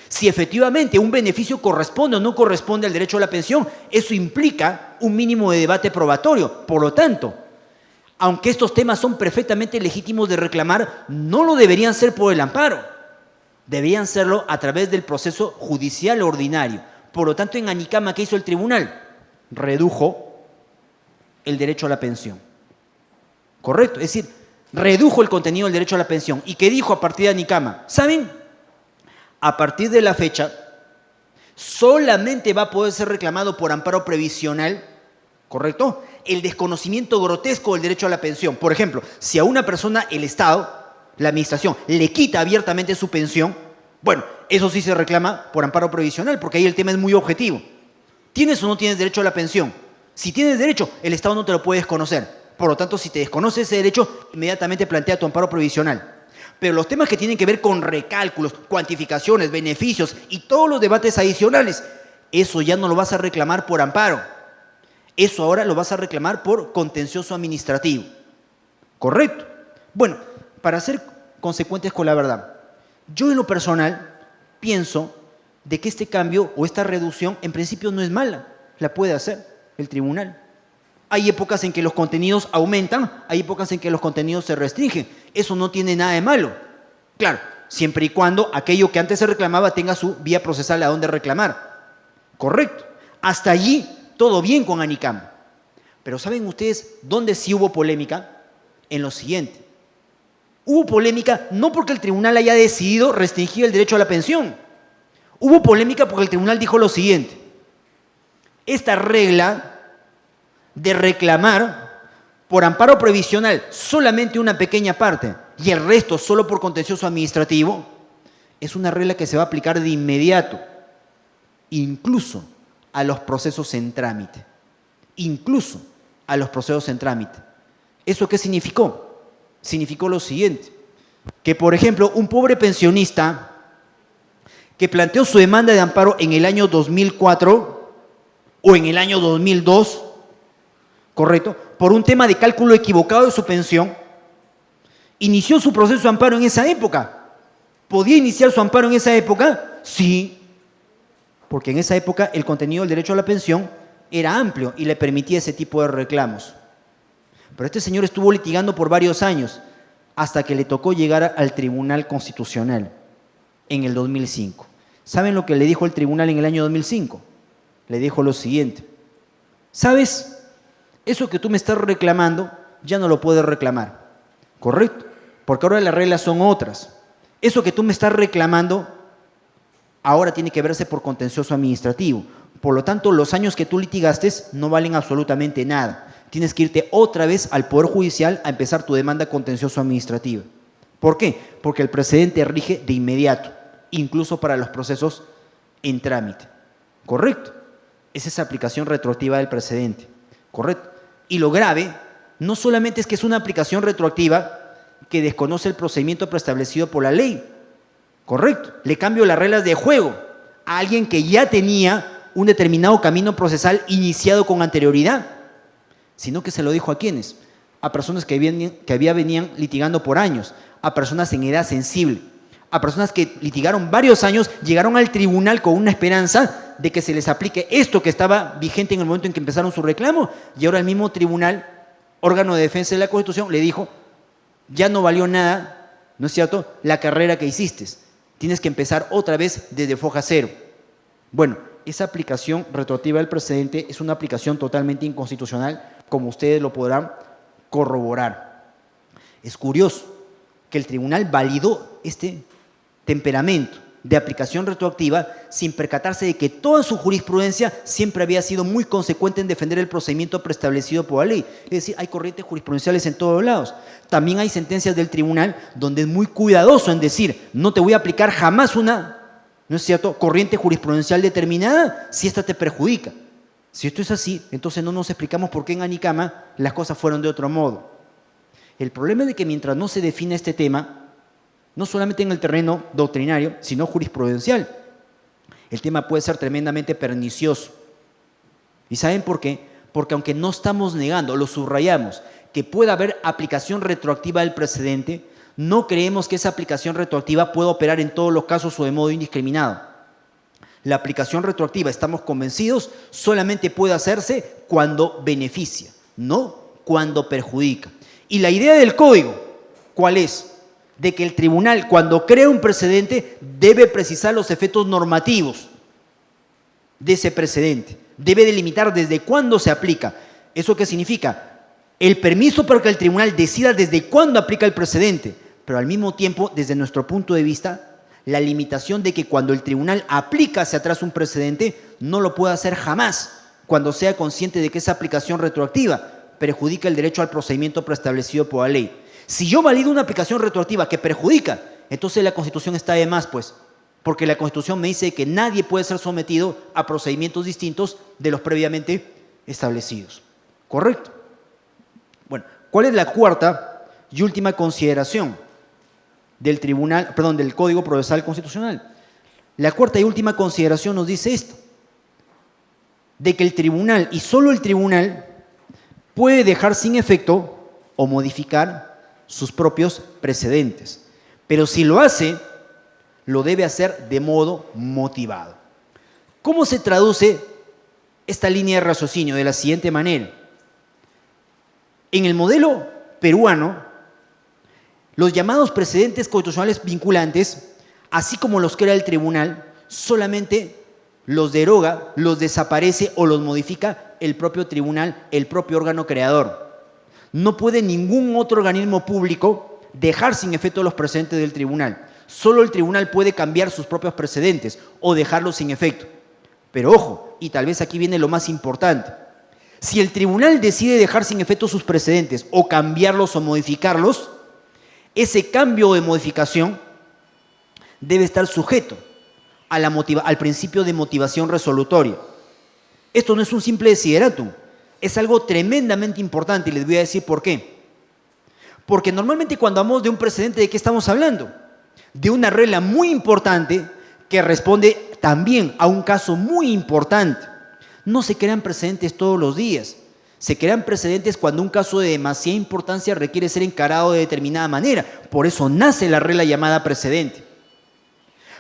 Si efectivamente un beneficio corresponde o no corresponde al derecho a la pensión, eso implica un mínimo de debate probatorio. Por lo tanto, aunque estos temas son perfectamente legítimos de reclamar, no lo deberían ser por el amparo. Deberían serlo a través del proceso judicial ordinario. Por lo tanto, en Anicama, ¿qué hizo el tribunal? Redujo el derecho a la pensión. ¿Correcto? Es decir, redujo el contenido del derecho a la pensión. ¿Y qué dijo a partir de Anicama? ¿Saben? A partir de la fecha, solamente va a poder ser reclamado por amparo previsional, ¿correcto?, el desconocimiento grotesco del derecho a la pensión. Por ejemplo, si a una persona el Estado, la administración, le quita abiertamente su pensión, bueno, eso sí se reclama por amparo previsional, porque ahí el tema es muy objetivo. ¿Tienes o no tienes derecho a la pensión? Si tienes derecho, el Estado no te lo puede desconocer. Por lo tanto, si te desconoce ese derecho, inmediatamente plantea tu amparo previsional. Pero los temas que tienen que ver con recálculos, cuantificaciones, beneficios y todos los debates adicionales, eso ya no lo vas a reclamar por amparo. Eso ahora lo vas a reclamar por contencioso administrativo. ¿Correcto? Bueno, para ser consecuentes con la verdad, yo en lo personal pienso de que este cambio o esta reducción en principio no es mala. La puede hacer el tribunal. Hay épocas en que los contenidos aumentan, hay épocas en que los contenidos se restringen. Eso no tiene nada de malo. Claro, siempre y cuando aquello que antes se reclamaba tenga su vía procesal a donde reclamar. Correcto. Hasta allí todo bien con Anicama. Pero ¿saben ustedes dónde sí hubo polémica? En lo siguiente. Hubo polémica no porque el tribunal haya decidido restringir el derecho a la pensión. Hubo polémica porque el tribunal dijo lo siguiente. Esta regla de reclamar por amparo previsional solamente una pequeña parte y el resto solo por contencioso administrativo es una regla que se va a aplicar de inmediato, incluso a los procesos en trámite. Incluso a los procesos en trámite. ¿Eso qué significó? Significó lo siguiente, que por ejemplo un pobre pensionista que planteó su demanda de amparo en el año 2004 o en el año 2002, ¿correcto?, por un tema de cálculo equivocado de su pensión, inició su proceso de amparo en esa época. ¿Podía iniciar su amparo en esa época? Sí. porque en esa época el contenido del derecho a la pensión era amplio y le permitía ese tipo de reclamos. Pero este señor estuvo litigando por varios años hasta que le tocó llegar al Tribunal Constitucional en el 2005. ¿Saben lo que le dijo el tribunal en el año 2005? Le dijo lo siguiente: ¿sabes? Eso que tú me estás reclamando ya no lo puedes reclamar, ¿correcto? Porque ahora las reglas son otras. Eso que tú me estás reclamando ahora tiene que verse por contencioso administrativo. Por lo tanto, los años que tú litigaste no valen absolutamente nada. Tienes que irte otra vez al Poder Judicial a empezar tu demanda contencioso administrativa. ¿Por qué? Porque el precedente rige de inmediato, incluso para los procesos en trámite. ¿Correcto? Es esa aplicación retroactiva del precedente. ¿Correcto? Y lo grave no solamente es que es una aplicación retroactiva que desconoce el procedimiento preestablecido por la ley. ¿Correcto? Le cambio las reglas de juego a alguien que ya tenía un determinado camino procesal iniciado con anterioridad, sino que se lo dijo a ¿quiénes? A personas que venían litigando por años, a personas en edad sensible, a personas que litigaron varios años, llegaron al tribunal con una esperanza de que se les aplique esto que estaba vigente en el momento en que empezaron su reclamo, y ahora el mismo tribunal, órgano de defensa de la Constitución, le dijo: ya no valió nada, ¿no es cierto?, la carrera que hiciste. Tienes que empezar otra vez desde foja cero. Bueno, esa aplicación retroactiva del precedente es una aplicación totalmente inconstitucional, como ustedes lo podrán corroborar. Es curioso que el tribunal validó este temperamento de aplicación retroactiva sin percatarse de que toda su jurisprudencia siempre había sido muy consecuente en defender el procedimiento preestablecido por la ley. Es decir, hay corrientes jurisprudenciales en todos lados. También hay sentencias del tribunal donde es muy cuidadoso en decir: no te voy a aplicar jamás una, ¿no es cierto?, corriente jurisprudencial determinada si esta te perjudica. Si esto es así, entonces no nos explicamos por qué en Anicama las cosas fueron de otro modo. El problema es de que mientras no se define este tema, no solamente en el terreno doctrinario, sino jurisprudencial, el tema puede ser tremendamente pernicioso. ¿Y saben por qué? Porque aunque no estamos negando, lo subrayamos, que pueda haber aplicación retroactiva del precedente, no creemos que esa aplicación retroactiva pueda operar en todos los casos o de modo indiscriminado. La aplicación retroactiva, estamos convencidos, solamente puede hacerse cuando beneficia, no cuando perjudica. Y la idea del código, ¿cuál es? De que el tribunal, cuando crea un precedente, debe precisar los efectos normativos de ese precedente. Debe delimitar desde cuándo se aplica. ¿Eso qué significa? El permiso para que el tribunal decida desde cuándo aplica el precedente, pero al mismo tiempo, desde nuestro punto de vista, la limitación de que cuando el tribunal aplica hacia atrás un precedente, no lo puede hacer jamás cuando sea consciente de que esa aplicación retroactiva perjudica el derecho al procedimiento preestablecido por la ley. Si yo valido una aplicación retroactiva que perjudica, entonces la Constitución está de más, pues, porque la Constitución me dice que nadie puede ser sometido a procedimientos distintos de los previamente establecidos. ¿Correcto? Bueno, ¿cuál es la cuarta y última consideración del del Código Procesal Constitucional? La cuarta y última consideración nos dice esto: de que el tribunal, y solo el tribunal, puede dejar sin efecto o modificar sus propios precedentes. Pero si lo hace, lo debe hacer de modo motivado. ¿Cómo se traduce esta línea de raciocinio? De la siguiente manera. En el modelo peruano, los llamados precedentes constitucionales vinculantes, así como los crea el tribunal, solamente los deroga, los desaparece o los modifica el propio tribunal, el propio órgano creador. No puede ningún otro organismo público dejar sin efecto los precedentes del tribunal. Solo el tribunal puede cambiar sus propios precedentes o dejarlos sin efecto. Pero ojo, y tal vez aquí viene lo más importante: si el tribunal decide dejar sin efecto sus precedentes o cambiarlos o modificarlos, ese cambio de modificación debe estar sujeto a al principio de motivación resolutoria. Esto no es un simple desideratum, es algo tremendamente importante, y les voy a decir por qué. Porque normalmente cuando hablamos de un precedente, ¿de qué estamos hablando? De una regla muy importante que responde también a un caso muy importante. No se crean precedentes todos los días. Se crean precedentes cuando un caso de demasiada importancia requiere ser encarado de determinada manera. Por eso nace la regla llamada precedente.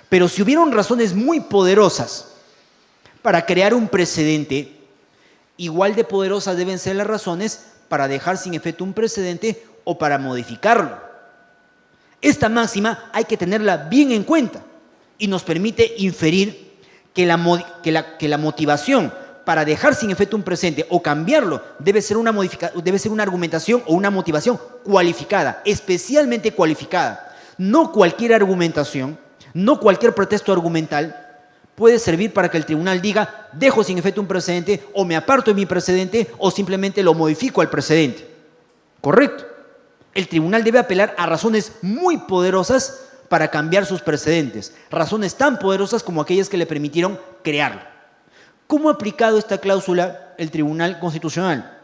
Pero si hubieron razones muy poderosas para crear un precedente, igual de poderosas deben ser las razones para dejar sin efecto un precedente o para modificarlo. Esta máxima hay que tenerla bien en cuenta y nos permite inferir que la motivación para dejar sin efecto un precedente o cambiarlo debe ser una argumentación o una motivación cualificada, especialmente cualificada. No cualquier argumentación, no cualquier pretexto argumental puede servir para que el tribunal diga dejo sin efecto un precedente o me aparto de mi precedente o simplemente lo modifico al precedente. ¿Correcto? El tribunal debe apelar a razones muy poderosas para cambiar sus precedentes, razones tan poderosas como aquellas que le permitieron crearlo. ¿Cómo ha aplicado esta cláusula el Tribunal Constitucional?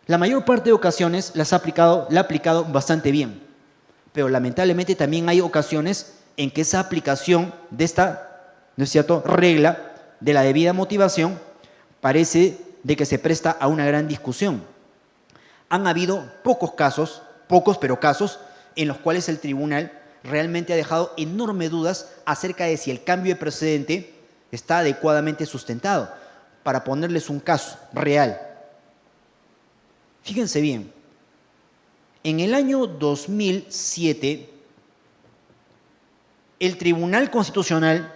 La mayor parte de ocasiones la ha aplicado bastante bien, pero lamentablemente también hay ocasiones en que esa aplicación de esta, ¿no es cierto?, regla de la debida motivación parece de que se presta a una gran discusión. Han habido pocos casos en los cuales el tribunal realmente ha dejado enormes dudas acerca de si el cambio de precedente está adecuadamente sustentado. Para ponerles un caso real, fíjense bien, en el año 2007, el Tribunal Constitucional,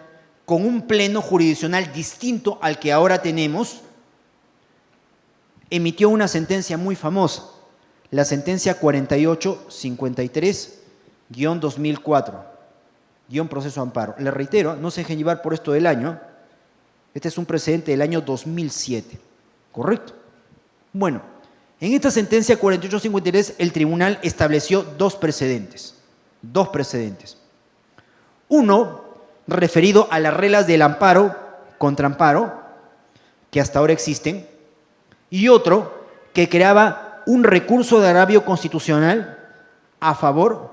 con un pleno jurisdiccional distinto al que ahora tenemos, emitió una sentencia muy famosa, la sentencia 4853-2004, proceso amparo. Les reitero, no se dejen llevar por esto del año. Este es un precedente del año 2007, ¿correcto? Bueno, en esta sentencia 4853 el tribunal estableció dos precedentes. Uno, referido a las reglas del amparo contra amparo, que hasta ahora existen, y otro que creaba un recurso de agravio constitucional a favor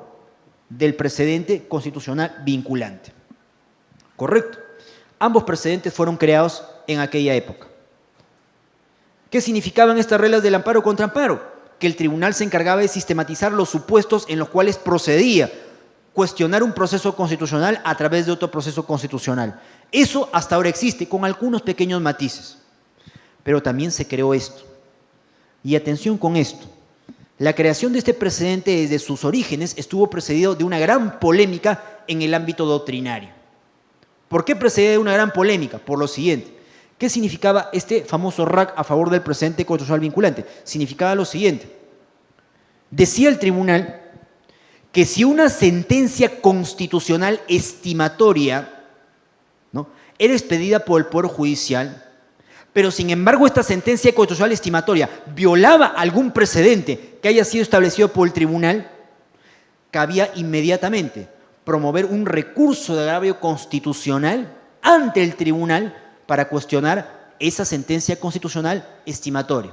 del precedente constitucional vinculante. ¿Correcto? Ambos precedentes fueron creados en aquella época. ¿Qué significaban estas reglas del amparo contra amparo? Que el tribunal se encargaba de sistematizar los supuestos en los cuales procedía cuestionar un proceso constitucional a través de otro proceso constitucional. Eso hasta ahora existe, con algunos pequeños matices. Pero también se creó esto. Y atención con esto. La creación de este precedente desde sus orígenes estuvo precedido de una gran polémica en el ámbito doctrinario. ¿Por qué precedía de una gran polémica? Por lo siguiente. ¿Qué significaba este famoso RAC a favor del precedente constitucional vinculante? Significaba lo siguiente. Decía el tribunal que si una sentencia constitucional estimatoria, ¿no?, era expedida por el Poder Judicial, pero sin embargo esta sentencia constitucional estimatoria violaba algún precedente que haya sido establecido por el tribunal, cabía inmediatamente promover un recurso de agravio constitucional ante el tribunal para cuestionar esa sentencia constitucional estimatoria.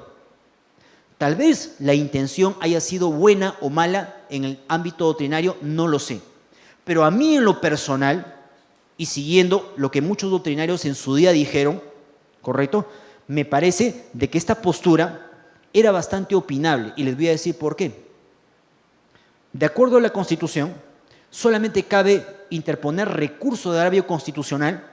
Tal vez la intención haya sido buena o mala en el ámbito doctrinario, no lo sé. Pero a mí en lo personal, y siguiendo lo que muchos doctrinarios en su día dijeron, ¿correcto?, me parece de que esta postura era bastante opinable, y les voy a decir por qué. De acuerdo a la Constitución, solamente cabe interponer recurso de agravio constitucional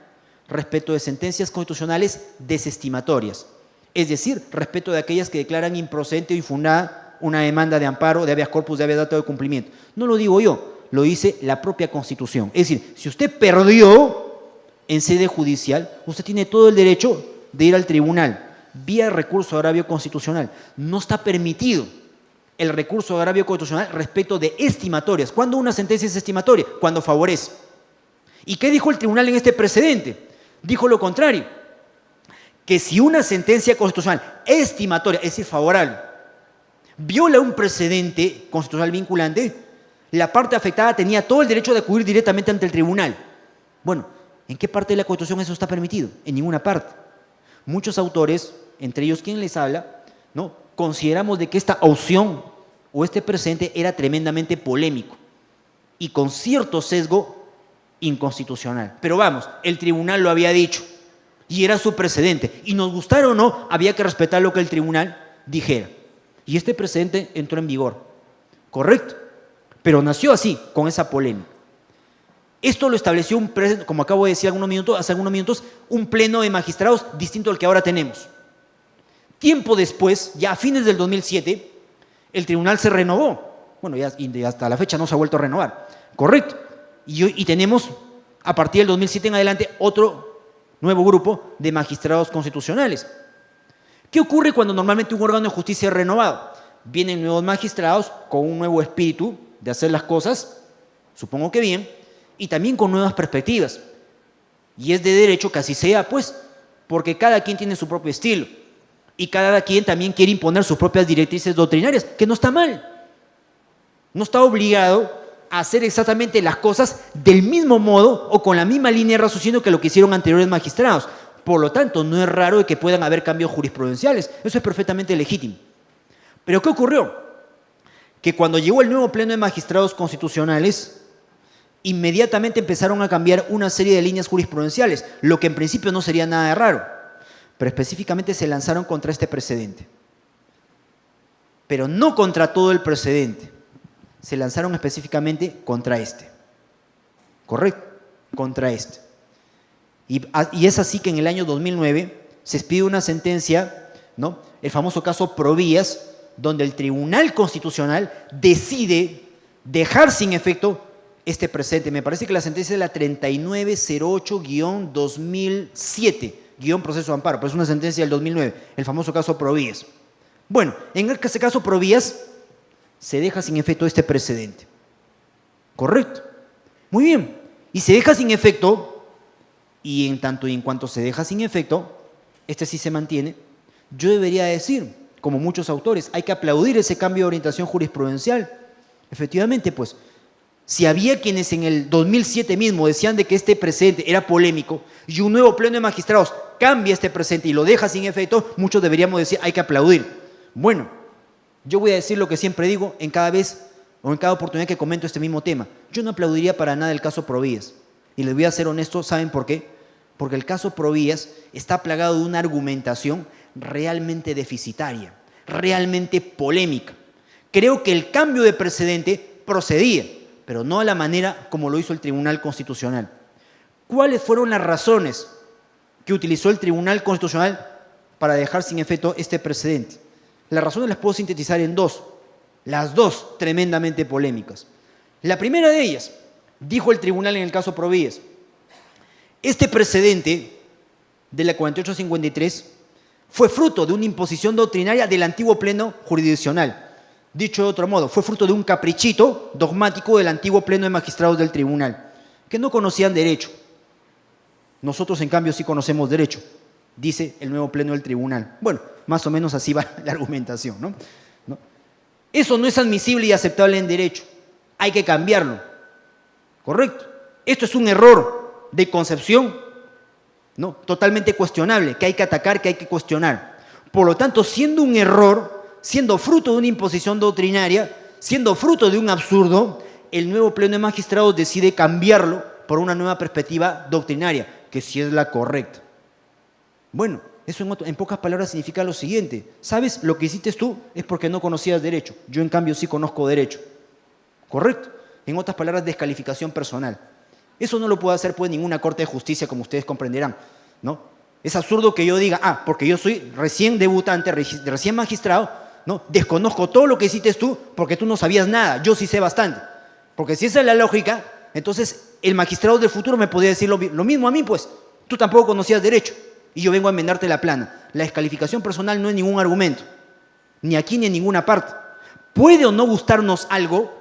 respecto de sentencias constitucionales desestimatorias, es decir, respecto de aquellas que declaran improcedente o infundada una demanda de amparo, de habeas corpus, de habeas data de cumplimiento. No lo digo yo, lo dice la propia Constitución. Es decir, si usted perdió en sede judicial, usted tiene todo el derecho de ir al tribunal vía recurso de agravio constitucional. No está permitido el recurso de agravio constitucional respecto de estimatorias. ¿Cuándo una sentencia es estimatoria? Cuando favorece. ¿Y qué dijo el tribunal en este precedente? Dijo lo contrario, que si una sentencia constitucional estimatoria, es decir, favorable, viola un precedente constitucional vinculante, la parte afectada tenía todo el derecho de acudir directamente ante el tribunal. Bueno, ¿en qué parte de la Constitución eso está permitido? En ninguna parte. Muchos autores, entre ellos quien les habla, ¿no?, consideramos de que esta opción o este precedente era tremendamente polémico y con cierto sesgo inconstitucional. Pero vamos, el tribunal lo había dicho y era su precedente. Y nos gustara o no, había que respetar lo que el tribunal dijera. Y este precedente entró en vigor. Correcto. Pero nació así, con esa polémica. Esto lo estableció, como acabo de decir hace algunos minutos, un pleno de magistrados distinto al que ahora tenemos. Tiempo después, ya a fines del 2007, el tribunal se renovó. Bueno, y hasta la fecha no se ha vuelto a renovar. Correcto. Y tenemos, a partir del 2007 en adelante, otro nuevo grupo de magistrados constitucionales. ¿Qué ocurre cuando normalmente un órgano de justicia es renovado? Vienen nuevos magistrados con un nuevo espíritu de hacer las cosas, supongo que bien, y también con nuevas perspectivas. Y es de derecho que así sea, pues, porque cada quien tiene su propio estilo y cada quien también quiere imponer sus propias directrices doctrinarias, que no está mal. No está obligado a hacer exactamente las cosas del mismo modo o con la misma línea de raciocinio que lo que hicieron anteriores magistrados. Por lo tanto, no es raro de que puedan haber cambios jurisprudenciales. Eso es perfectamente legítimo. ¿Pero qué ocurrió? Que cuando llegó el nuevo pleno de magistrados constitucionales, inmediatamente empezaron a cambiar una serie de líneas jurisprudenciales, lo que en principio no sería nada de raro, pero específicamente se lanzaron contra este precedente. Pero no contra todo el precedente, se lanzaron específicamente contra este. ¿Correcto? Contra este. Y es así que en el año 2009 se expide una sentencia, ¿no? El famoso caso Provías, donde el Tribunal Constitucional decide dejar sin efecto este precedente. Me parece que la sentencia es la 3908-2007, proceso de amparo, pero es una sentencia del 2009, el famoso caso Provías. Bueno, en este caso Provías se deja sin efecto este precedente. ¿Correcto? Muy bien. Y se deja sin efecto, y en tanto y en cuanto se deja sin efecto, este sí se mantiene, yo debería decir, como muchos autores, hay que aplaudir ese cambio de orientación jurisprudencial. Efectivamente, pues, si había quienes en el 2007 mismo decían de que este precedente era polémico y un nuevo pleno de magistrados cambia este precedente y lo deja sin efecto, muchos deberíamos decir, hay que aplaudir. Bueno, yo voy a decir lo que siempre digo en cada vez o en cada oportunidad que comento este mismo tema. Yo no aplaudiría para nada el caso Provías. Y les voy a ser honesto, ¿saben por qué? Porque el caso Provías está plagado de una argumentación realmente deficitaria, realmente polémica. Creo que el cambio de precedente procedía, pero no a la manera como lo hizo el Tribunal Constitucional. ¿Cuáles fueron las razones que utilizó el Tribunal Constitucional para dejar sin efecto este precedente? Las razones las puedo sintetizar en dos, las dos tremendamente polémicas. La primera de ellas, dijo el tribunal en el caso Provías, este precedente de la 4853 fue fruto de una imposición doctrinaria del antiguo pleno jurisdiccional. Dicho de otro modo, fue fruto de un caprichito dogmático del antiguo pleno de magistrados del tribunal, que no conocían derecho. Nosotros, en cambio, sí conocemos derecho, dice el nuevo pleno del tribunal. Bueno, más o menos así va la argumentación, ¿no? Eso no es admisible y aceptable en derecho. Hay que cambiarlo. ¿Correcto? Esto es un error de concepción, ¿no? Totalmente cuestionable, que hay que atacar, que hay que cuestionar. Por lo tanto, siendo un error, siendo fruto de una imposición doctrinaria, siendo fruto de un absurdo, el nuevo pleno de magistrados decide cambiarlo por una nueva perspectiva doctrinaria, que sí es la correcta. Bueno, eso en pocas palabras significa lo siguiente. ¿Sabes? Lo que hiciste tú es porque no conocías derecho. Yo, en cambio, sí conozco derecho. ¿Correcto? En otras palabras, descalificación personal. Eso no lo puede hacer pues ninguna corte de justicia, como ustedes comprenderán, ¿no? Es absurdo que yo diga, porque yo soy recién debutante, recién magistrado, ¿no? Desconozco todo lo que hiciste tú porque tú no sabías nada, yo sí sé bastante. Porque si esa es la lógica, entonces el magistrado del futuro me podría decir lo mismo a mí, pues. Tú tampoco conocías derecho y yo vengo a enmendarte la plana. La descalificación personal no es ningún argumento, ni aquí ni en ninguna parte. Puede o no gustarnos algo,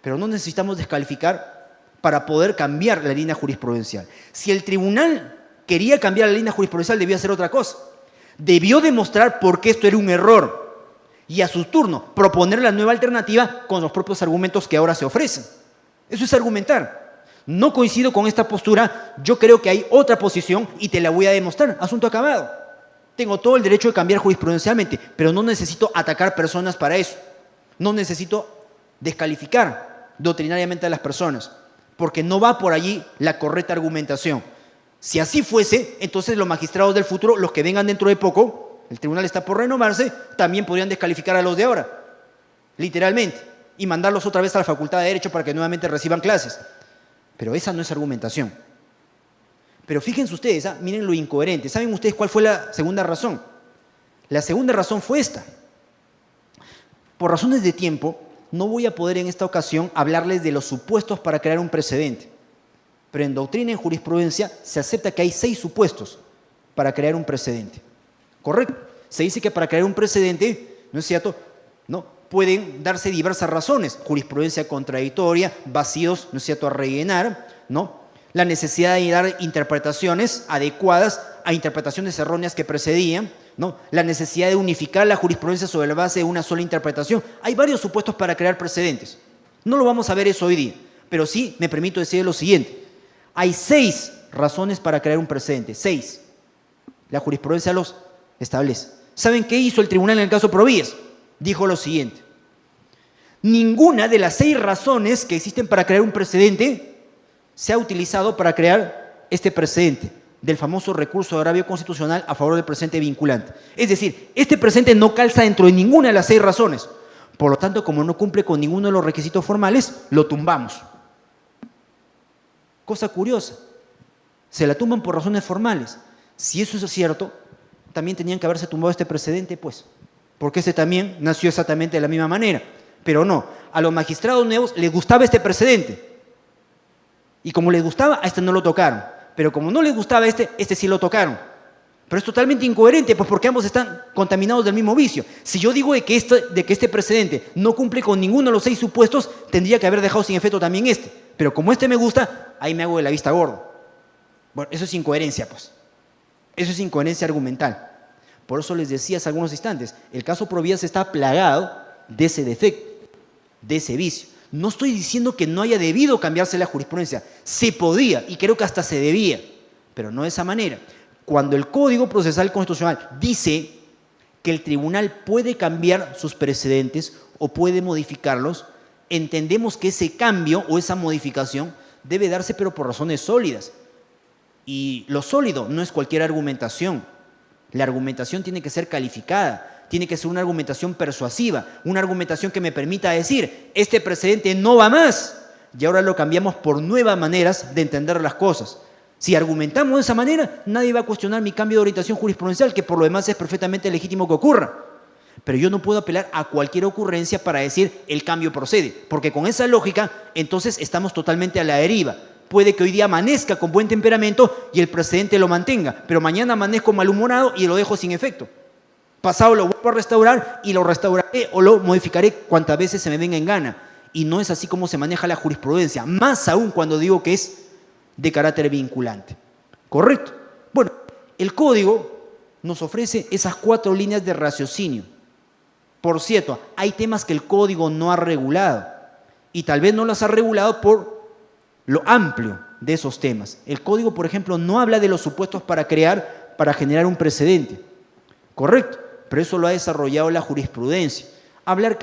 pero no necesitamos descalificar para poder cambiar la línea jurisprudencial. Si el tribunal quería cambiar la línea jurisprudencial, debió hacer otra cosa. Debió demostrar por qué esto era un error y a su turno proponer la nueva alternativa con los propios argumentos que ahora se ofrecen. Eso es argumentar. No coincido con esta postura, yo creo que hay otra posición y te la voy a demostrar. Asunto acabado. Tengo todo el derecho de cambiar jurisprudencialmente, pero no necesito atacar personas para eso. No necesito descalificar doctrinariamente a las personas, porque no va por allí la correcta argumentación. Si así fuese, entonces los magistrados del futuro, los que vengan dentro de poco, el tribunal está por renovarse, también podrían descalificar a los de ahora, literalmente, y mandarlos otra vez a la Facultad de Derecho para que nuevamente reciban clases. Pero esa no es argumentación. Pero fíjense ustedes, miren lo incoherente. ¿Saben ustedes cuál fue la segunda razón? La segunda razón fue esta. Por razones de tiempo, no voy a poder en esta ocasión hablarles de los supuestos para crear un precedente. Pero en doctrina y en jurisprudencia se acepta que hay 6 supuestos para crear un precedente. ¿Correcto? Se dice que para crear un precedente, ¿no es cierto?, ¿no?, pueden darse diversas razones. Jurisprudencia contradictoria, vacíos, ¿no es cierto?, a rellenar, ¿no?, la necesidad de dar interpretaciones adecuadas a interpretaciones erróneas que precedían, ¿no?, la necesidad de unificar la jurisprudencia sobre la base de una sola interpretación. Hay varios supuestos para crear precedentes. No lo vamos a ver eso hoy día, pero sí me permito decir lo siguiente. Hay 6 razones para crear un precedente, 6. La jurisprudencia los establece. ¿Saben qué hizo el tribunal en el caso Provías? Dijo lo siguiente: ninguna de las 6 razones que existen para crear un precedente se ha utilizado para crear este precedente del famoso recurso de agravio constitucional a favor del precedente vinculante. Es decir, este precedente no calza dentro de ninguna de las 6 razones. Por lo tanto, como no cumple con ninguno de los requisitos formales, lo tumbamos. Cosa curiosa, se la tumban por razones formales. Si eso es cierto, también tenían que haberse tumbado este precedente, pues, porque este también nació exactamente de la misma manera. Pero no, a los magistrados nuevos les gustaba este precedente. Y como les gustaba, a este no lo tocaron. Pero como no les gustaba este sí lo tocaron. Pero es totalmente incoherente, pues porque ambos están contaminados del mismo vicio. Si yo digo de que este precedente no cumple con ninguno de los 6 supuestos, tendría que haber dejado sin efecto también este. Pero como este me gusta, ahí me hago de la vista gordo. Bueno, eso es incoherencia, pues. Eso es incoherencia argumental. Por eso les decía hace algunos instantes, el caso Provías está plagado de ese defecto, de ese vicio. No estoy diciendo que no haya debido cambiarse la jurisprudencia. Se podía y creo que hasta se debía, pero no de esa manera. Cuando el Código Procesal Constitucional dice que el tribunal puede cambiar sus precedentes o puede modificarlos, entendemos que ese cambio o esa modificación debe darse pero por razones sólidas. Y lo sólido no es cualquier argumentación. La argumentación tiene que ser calificada, tiene que ser una argumentación persuasiva, una argumentación que me permita decir, este precedente no va más, y ahora lo cambiamos por nuevas maneras de entender las cosas. Si argumentamos de esa manera, nadie va a cuestionar mi cambio de orientación jurisprudencial, que por lo demás es perfectamente legítimo que ocurra. Pero yo no puedo apelar a cualquier ocurrencia para decir el cambio procede, porque con esa lógica, entonces estamos totalmente a la deriva. Puede que hoy día amanezca con buen temperamento y el precedente lo mantenga, pero mañana amanezco malhumorado y lo dejo sin efecto. Pasado lo vuelvo a restaurar y lo restauraré o lo modificaré cuantas veces se me venga en gana. Y no es así como se maneja la jurisprudencia, más aún cuando digo que es de carácter vinculante. ¿Correcto? Bueno, el Código nos ofrece esas 4 líneas de raciocinio. Por cierto, hay temas que el Código no ha regulado y tal vez no las ha regulado por lo amplio de esos temas. El Código, por ejemplo, no habla de los supuestos para generar un precedente. ¿Correcto? Pero eso lo ha desarrollado la jurisprudencia. Hablar,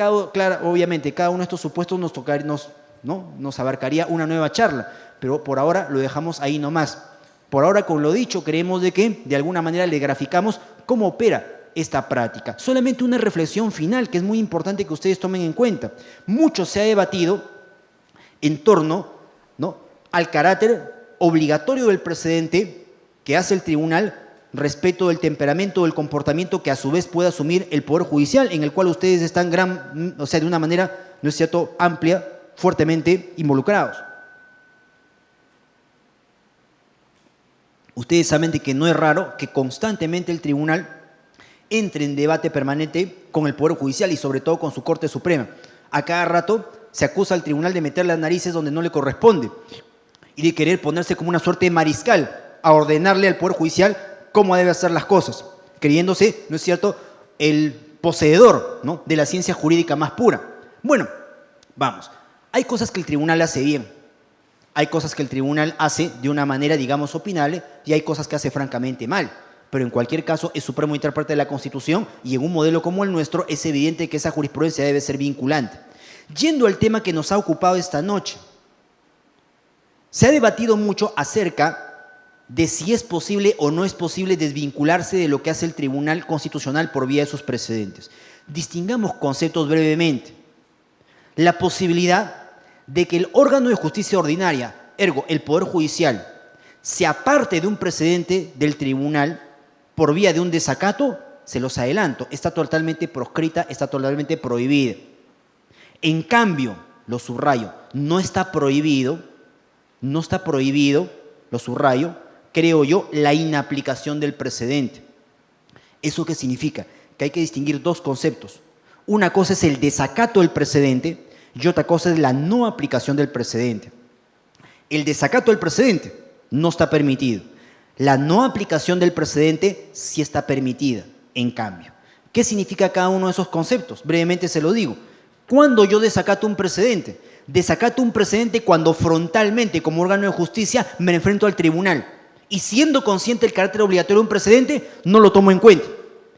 obviamente, cada uno de estos supuestos nos abarcaría una nueva charla, pero por ahora lo dejamos ahí nomás. Por ahora, con lo dicho, creemos de que de alguna manera le graficamos cómo opera esta práctica. Solamente una reflexión final que es muy importante que ustedes tomen en cuenta. Mucho se ha debatido en torno, ¿no?, al carácter obligatorio del precedente que hace el tribunal respecto del temperamento o del comportamiento que a su vez puede asumir el Poder Judicial, en el cual ustedes están de una manera, ¿no es cierto?, amplia, fuertemente involucrados. Ustedes saben de que no es raro que constantemente el tribunal entre en debate permanente con el Poder Judicial y sobre todo con su Corte Suprema. A cada rato se acusa al tribunal de meter las narices donde no le corresponde y de querer ponerse como una suerte de mariscal a ordenarle al Poder Judicial cómo debe hacer las cosas, creyéndose, ¿no es cierto?, el poseedor, ¿no?, de la ciencia jurídica más pura. Bueno, vamos, hay cosas que el tribunal hace bien, hay cosas que el tribunal hace de una manera, digamos, opinable, y hay cosas que hace francamente mal. Pero en cualquier caso es supremo intérprete de la Constitución y en un modelo como el nuestro es evidente que esa jurisprudencia debe ser vinculante. Yendo al tema que nos ha ocupado esta noche, se ha debatido mucho acerca de si es posible o no es posible desvincularse de lo que hace el Tribunal Constitucional por vía de sus precedentes. Distingamos conceptos brevemente. La posibilidad de que el órgano de justicia ordinaria, Ergo, el Poder Judicial se aparte de un precedente del tribunal por vía de un desacato, se los adelanto, está totalmente proscrita, está totalmente prohibida. En cambio, lo subrayo, no está prohibido, lo subrayo, creo yo, la inaplicación del precedente. ¿Eso qué significa? Que hay que distinguir dos conceptos. Una cosa es el desacato del precedente y otra cosa es la no aplicación del precedente. El desacato del precedente no está permitido. La no aplicación del precedente sí está permitida, en cambio. ¿Qué significa cada uno de esos conceptos? Brevemente se lo digo. ¿Cuándo yo desacato un precedente? Desacato un precedente cuando frontalmente, como órgano de justicia, me enfrento al tribunal. Y siendo consciente del carácter obligatorio de un precedente, no lo tomo en cuenta.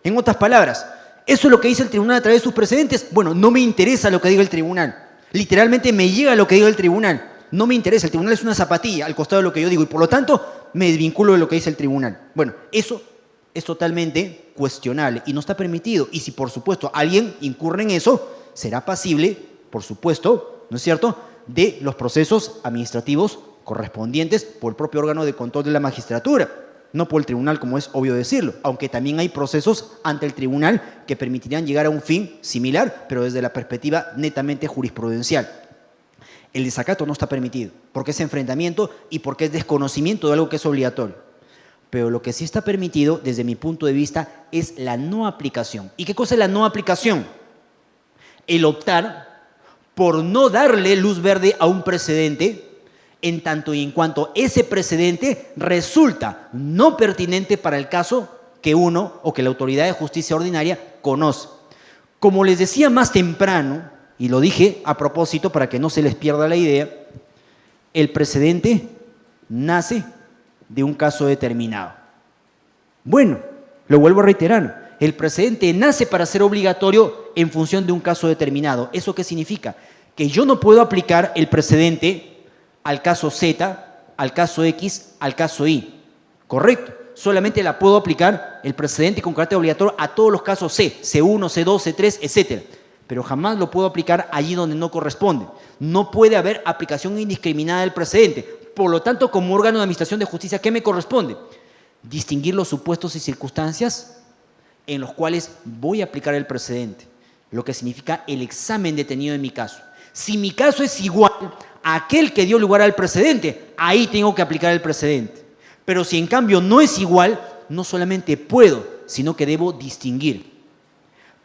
En otras palabras, ¿eso es lo que dice el tribunal a través de sus precedentes? Bueno, no me interesa lo que diga el tribunal. Literalmente me llega lo que diga el tribunal. No me interesa, el tribunal es una zapatilla al costado de lo que yo digo y por lo tanto me desvinculo de lo que dice el tribunal. Bueno, eso es totalmente cuestionable y no está permitido. Y si por supuesto alguien incurre en eso, será pasible, por supuesto, ¿no es cierto?, de los procesos administrativos correspondientes por el propio órgano de control de la magistratura, no por el tribunal, como es obvio decirlo, aunque también hay procesos ante el tribunal que permitirían llegar a un fin similar, pero desde la perspectiva netamente jurisprudencial. El desacato no está permitido, porque es enfrentamiento y porque es desconocimiento de algo que es obligatorio. Pero lo que sí está permitido, desde mi punto de vista, es la no aplicación. ¿Y qué cosa es la no aplicación? El optar por no darle luz verde a un precedente en tanto y en cuanto ese precedente resulta no pertinente para el caso que uno o que la autoridad de justicia ordinaria conoce. Como les decía más temprano, y lo dije a propósito para que no se les pierda la idea, el precedente nace de un caso determinado. Bueno, lo vuelvo a reiterar, el precedente nace para ser obligatorio en función de un caso determinado. ¿Eso qué significa? Que yo no puedo aplicar el precedente al caso Z, al caso X, al caso Y. ¿Correcto? Solamente la puedo aplicar el precedente con carácter obligatorio a todos los casos C, C1, C2, C3, etc. Pero jamás lo puedo aplicar allí donde no corresponde. No puede haber aplicación indiscriminada del precedente. Por lo tanto, como órgano de administración de justicia, ¿qué me corresponde? Distinguir los supuestos y circunstancias en los cuales voy a aplicar el precedente, lo que significa el examen detenido en mi caso. Si mi caso es igual a aquel que dio lugar al precedente, ahí tengo que aplicar el precedente. Pero si en cambio no es igual, no solamente puedo, sino que debo distinguir.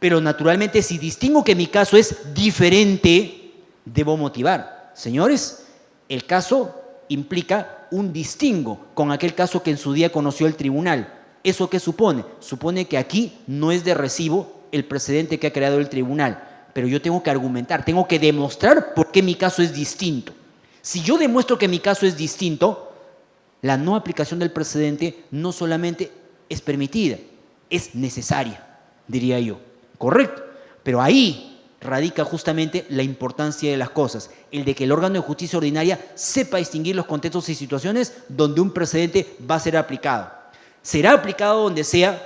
Pero naturalmente, si distingo que mi caso es diferente, debo motivar. Señores, el caso implica un distingo con aquel caso que en su día conoció el tribunal. ¿Eso qué supone? Supone que aquí no es de recibo el precedente que ha creado el tribunal, pero yo tengo que argumentar, tengo que demostrar por qué mi caso es distinto. Si yo demuestro que mi caso es distinto, la no aplicación del precedente no solamente es permitida, es necesaria, diría yo. ¿Correcto? Pero ahí radica justamente la importancia de las cosas, el de que el órgano de justicia ordinaria sepa distinguir los contextos y situaciones donde un precedente va a ser aplicado. Será aplicado donde sea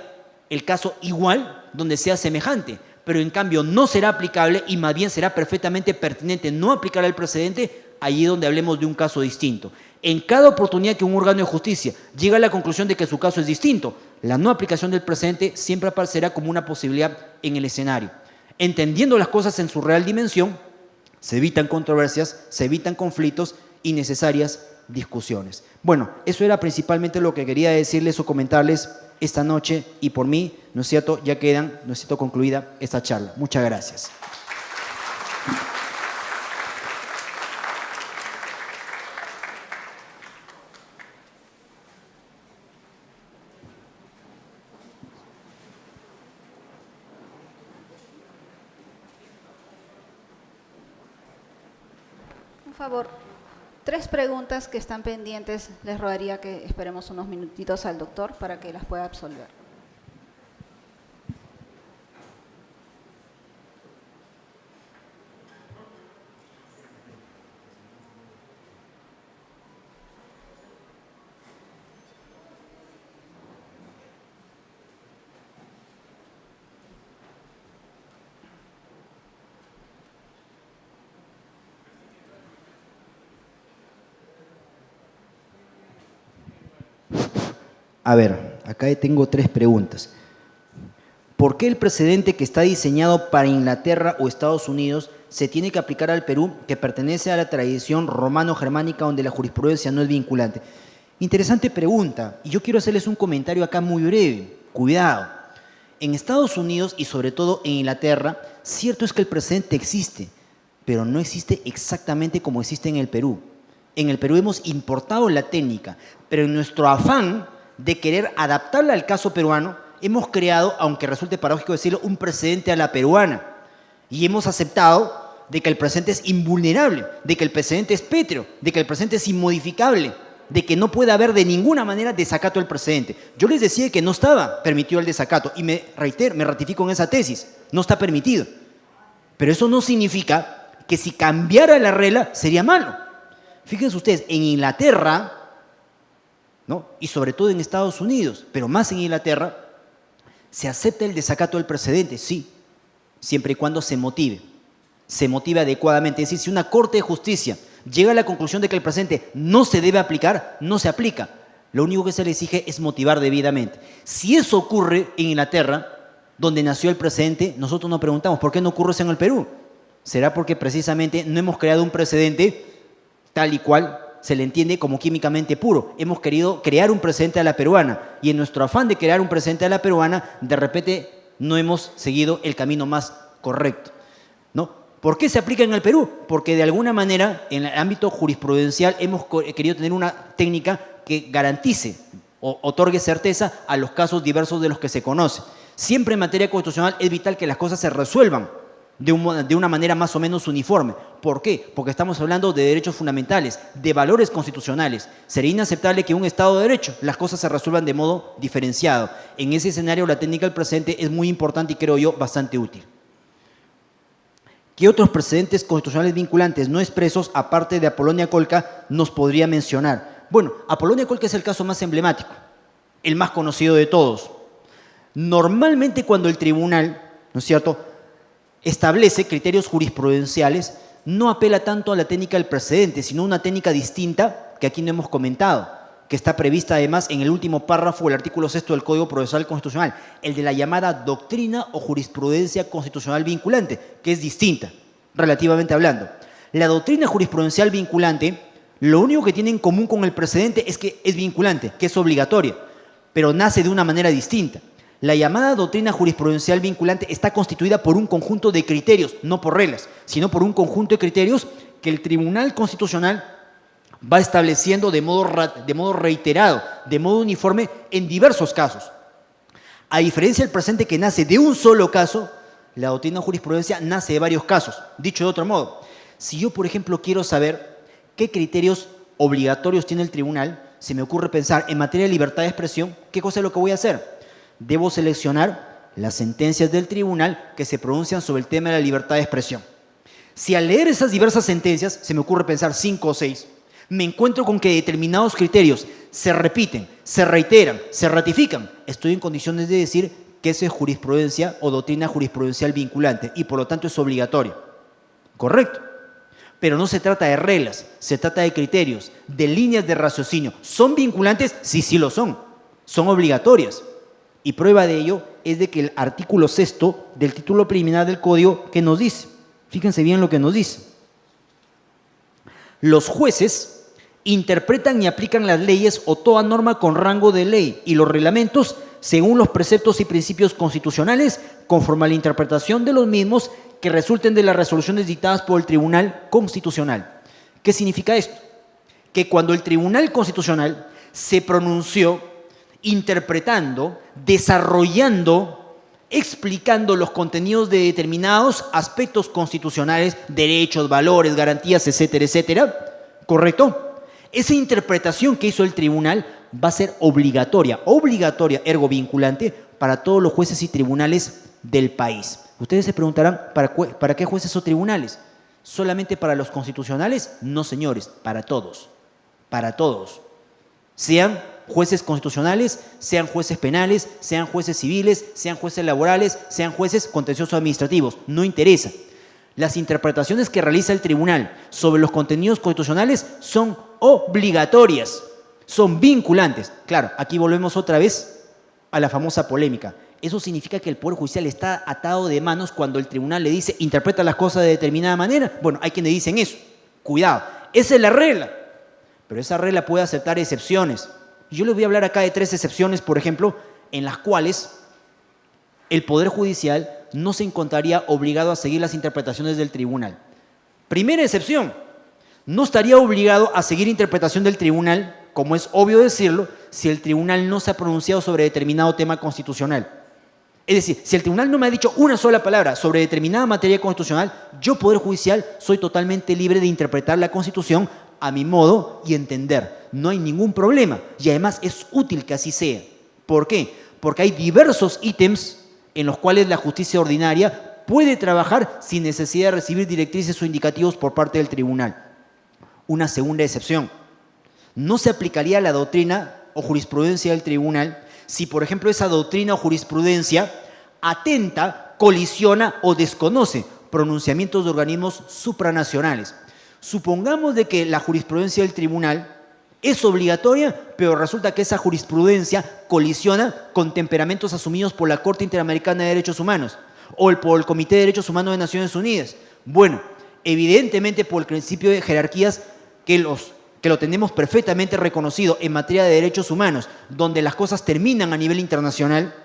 el caso igual, donde sea semejante, pero en cambio no será aplicable y más bien será perfectamente pertinente no aplicar el precedente allí donde hablemos de un caso distinto. En cada oportunidad que un órgano de justicia llega a la conclusión de que su caso es distinto, la no aplicación del precedente siempre aparecerá como una posibilidad en el escenario. Entendiendo las cosas en su real dimensión, se evitan controversias, se evitan conflictos y necesarias discusiones. Bueno, eso era principalmente lo que quería decirles o comentarles esta noche y por mí, ¿no es cierto?, ya quedan, ¿no es cierto?, concluida esta charla. Muchas gracias. Por favor, 3 preguntas que están pendientes. Les rogaría que esperemos unos minutitos al doctor para que las pueda absolver. A ver, acá tengo 3 preguntas. ¿Por qué el precedente que está diseñado para Inglaterra o Estados Unidos se tiene que aplicar al Perú, que pertenece a la tradición romano-germánica donde la jurisprudencia no es vinculante? Interesante pregunta, y yo quiero hacerles un comentario acá muy breve. Cuidado. En Estados Unidos y sobre todo en Inglaterra, cierto es que el precedente existe, pero no existe exactamente como existe en el Perú. En el Perú hemos importado la técnica, pero en nuestro afán de querer adaptarla al caso peruano, hemos creado, aunque resulte paradójico decirlo, un precedente a la peruana. Y hemos aceptado de que el precedente es invulnerable, de que el precedente es pétreo, de que el precedente es inmodificable, de que no puede haber de ninguna manera desacato del precedente. Yo les decía que no estaba permitido el desacato y me ratifico en esa tesis, no está permitido. Pero eso no significa que si cambiara la regla sería malo. Fíjense ustedes, en Inglaterra, ¿no?, y sobre todo en Estados Unidos, pero más en Inglaterra, se acepta el desacato del precedente, sí, siempre y cuando se motive adecuadamente. Es decir, si una Corte de Justicia llega a la conclusión de que el precedente no se debe aplicar, no se aplica. Lo único que se le exige es motivar debidamente. Si eso ocurre en Inglaterra, donde nació el precedente, nosotros nos preguntamos, ¿por qué no ocurre eso en el Perú? ¿Será porque precisamente no hemos creado un precedente tal y cual se le entiende como químicamente puro? Hemos querido crear un precedente a la peruana y en nuestro afán de crear un precedente a la peruana, de repente no hemos seguido el camino más correcto, ¿no? ¿Por qué se aplica en el Perú? Porque de alguna manera en el ámbito jurisprudencial hemos querido tener una técnica que garantice o otorgue certeza a los casos diversos de los que se conoce. Siempre en materia constitucional es vital que las cosas se resuelvan de una manera más o menos uniforme. ¿Por qué? Porque estamos hablando de derechos fundamentales, de valores constitucionales. Sería inaceptable que en un Estado de Derecho las cosas se resuelvan de modo diferenciado. En ese escenario la técnica del precedente es muy importante y creo yo bastante útil. ¿Qué otros precedentes constitucionales vinculantes no expresos, aparte de Apolonia Colca, nos podría mencionar? Bueno, Apolonia Colca es el caso más emblemático, el más conocido de todos. Normalmente cuando el tribunal, ¿no es cierto?, establece criterios jurisprudenciales, no apela tanto a la técnica del precedente, sino a una técnica distinta que aquí no hemos comentado, que está prevista además en el último párrafo del artículo 6 del Código Procesal Constitucional, el de la llamada doctrina o jurisprudencia constitucional vinculante, que es distinta, relativamente hablando. La doctrina jurisprudencial vinculante, lo único que tiene en común con el precedente es que es vinculante, que es obligatoria, pero nace de una manera distinta. La llamada doctrina jurisprudencial vinculante está constituida por un conjunto de criterios, no por reglas, sino por un conjunto de criterios que el Tribunal Constitucional va estableciendo de modo reiterado, de modo uniforme en diversos casos. A diferencia del precedente que nace de un solo caso, la doctrina de jurisprudencia nace de varios casos. Dicho de otro modo, si yo, por ejemplo, quiero saber qué criterios obligatorios tiene el tribunal, se me ocurre pensar en materia de libertad de expresión, ¿qué cosa es lo que voy a hacer? Debo seleccionar las sentencias del tribunal que se pronuncian sobre el tema de la libertad de expresión. Si al leer esas diversas sentencias, se me ocurre pensar 5 o 6, me encuentro con que determinados criterios se repiten, se reiteran, se ratifican, estoy en condiciones de decir que eso es jurisprudencia o doctrina jurisprudencial vinculante y por lo tanto es obligatorio. ¿Correcto? Pero no se trata de reglas, se trata de criterios, de líneas de raciocinio. ¿Son vinculantes? Sí, sí lo son. Son obligatorias. Y prueba de ello es de que el artículo 6 del título preliminar del Código, ¿qué nos dice? Fíjense bien lo que nos dice. Los jueces interpretan y aplican las leyes o toda norma con rango de ley y los reglamentos según los preceptos y principios constitucionales conforme a la interpretación de los mismos que resulten de las resoluciones dictadas por el Tribunal Constitucional. ¿Qué significa esto? Que cuando el Tribunal Constitucional se pronunció interpretando, desarrollando, explicando los contenidos de determinados aspectos constitucionales, derechos, valores, garantías, etcétera, etcétera, ¿correcto? Esa interpretación que hizo el tribunal va a ser obligatoria, ergo vinculante, para todos los jueces y tribunales del país. Ustedes se preguntarán, ¿para qué jueces o tribunales? ¿Solamente para los constitucionales? No, señores, para todos, sean jueces constitucionales, sean jueces penales, sean jueces civiles, sean jueces laborales, sean jueces contenciosos administrativos, no interesa. Las interpretaciones que realiza el tribunal sobre los contenidos constitucionales son obligatorias. son vinculantes. Claro, aquí volvemos otra vez a la famosa polémica. Eso significa que el Poder Judicial está atado de manos cuando el tribunal le dice interpreta las cosas de determinada manera. Bueno, hay quienes dicen eso. Cuidado, esa es la regla. Pero esa regla puede aceptar excepciones. Yo les voy a hablar acá de 3 excepciones, por ejemplo, en las cuales el Poder Judicial no se encontraría obligado a seguir las interpretaciones del tribunal. Primera excepción, no estaría obligado a seguir interpretación del tribunal, como es obvio decirlo, si el tribunal no se ha pronunciado sobre determinado tema constitucional. Es decir, si el tribunal no me ha dicho una sola palabra sobre determinada materia constitucional, yo, Poder Judicial, soy totalmente libre de interpretar la Constitución a mi modo y entender. No hay ningún problema. Y además es útil que así sea. ¿Por qué? Porque hay diversos ítems en los cuales la justicia ordinaria puede trabajar sin necesidad de recibir directrices o indicativos por parte del tribunal. Una segunda excepción. No se aplicaría la doctrina o jurisprudencia del tribunal si, por ejemplo, esa doctrina o jurisprudencia atenta, colisiona o desconoce pronunciamientos de organismos supranacionales. Supongamos de que la jurisprudencia del tribunal es obligatoria, pero resulta que esa jurisprudencia colisiona con temperamentos asumidos por la Corte Interamericana de Derechos Humanos o por el Comité de Derechos Humanos de Naciones Unidas. Bueno, evidentemente por el principio de jerarquías que lo tenemos perfectamente reconocido en materia de derechos humanos, donde las cosas terminan a nivel internacional,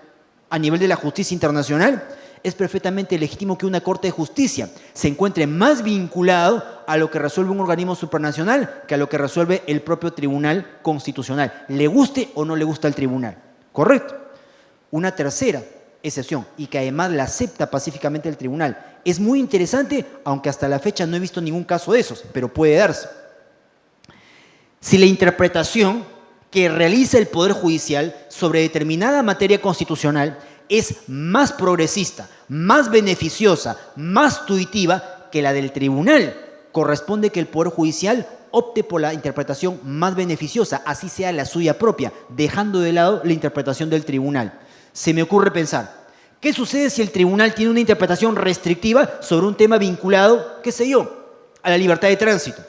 a nivel de la justicia internacional, es perfectamente legítimo que una Corte de Justicia se encuentre más vinculado a lo que resuelve un organismo supranacional que a lo que resuelve el propio Tribunal Constitucional, le guste o no le gusta al tribunal. ¿Correcto? Una tercera excepción, y que además la acepta pacíficamente el tribunal. Es muy interesante, aunque hasta la fecha no he visto ningún caso de esos, pero puede darse. Si la interpretación que realiza el Poder Judicial sobre determinada materia constitucional es más progresista, más beneficiosa, más tuitiva que la del tribunal, corresponde que el Poder Judicial opte por la interpretación más beneficiosa, así sea la suya propia, dejando de lado la interpretación del tribunal. Se me ocurre pensar, ¿qué sucede si el tribunal tiene una interpretación restrictiva sobre un tema vinculado, qué sé yo, a la libertad de tránsito?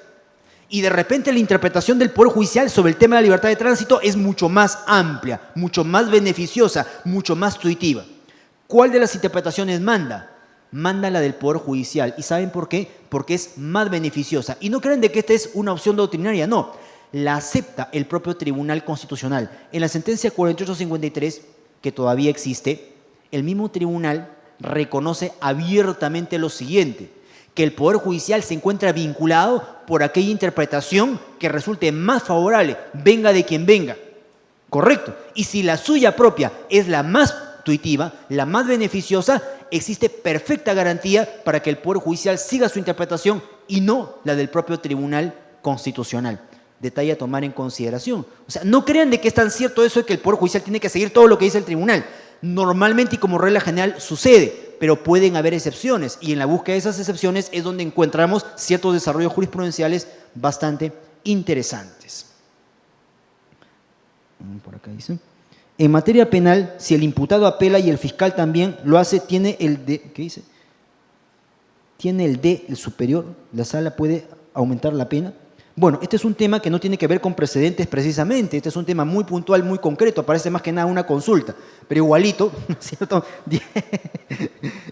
Y de repente la interpretación del Poder Judicial sobre el tema de la libertad de tránsito es mucho más amplia, mucho más beneficiosa, mucho más tuitiva. ¿Cuál de las interpretaciones manda? Manda la del Poder Judicial. ¿Y saben por qué? Porque es más beneficiosa. Y no crean de que esta es una opción doctrinaria, no. La acepta el propio Tribunal Constitucional. En la sentencia 4853, que todavía existe, el mismo tribunal reconoce abiertamente lo siguiente: que el Poder Judicial se encuentra vinculado por aquella interpretación que resulte más favorable, venga de quien venga. ¿Correcto? Y si la suya propia es la más tuitiva, la más beneficiosa, existe perfecta garantía para que el Poder Judicial siga su interpretación y no la del propio Tribunal Constitucional. Detalle a tomar en consideración. O sea, no crean de que es tan cierto eso de que el Poder Judicial tiene que seguir todo lo que dice el tribunal. Normalmente y como regla general sucede, pero pueden haber excepciones, y en la búsqueda de esas excepciones es donde encontramos ciertos desarrollos jurisprudenciales bastante interesantes. Por acá dice: en materia penal, si el imputado apela y el fiscal también lo hace, tiene el ¿qué dice? Tiene el superior, la sala puede aumentar la pena. Bueno, este es un tema que no tiene que ver con precedentes precisamente, este es un tema muy puntual, muy concreto, parece más que nada una consulta, pero igualito, ¿cierto?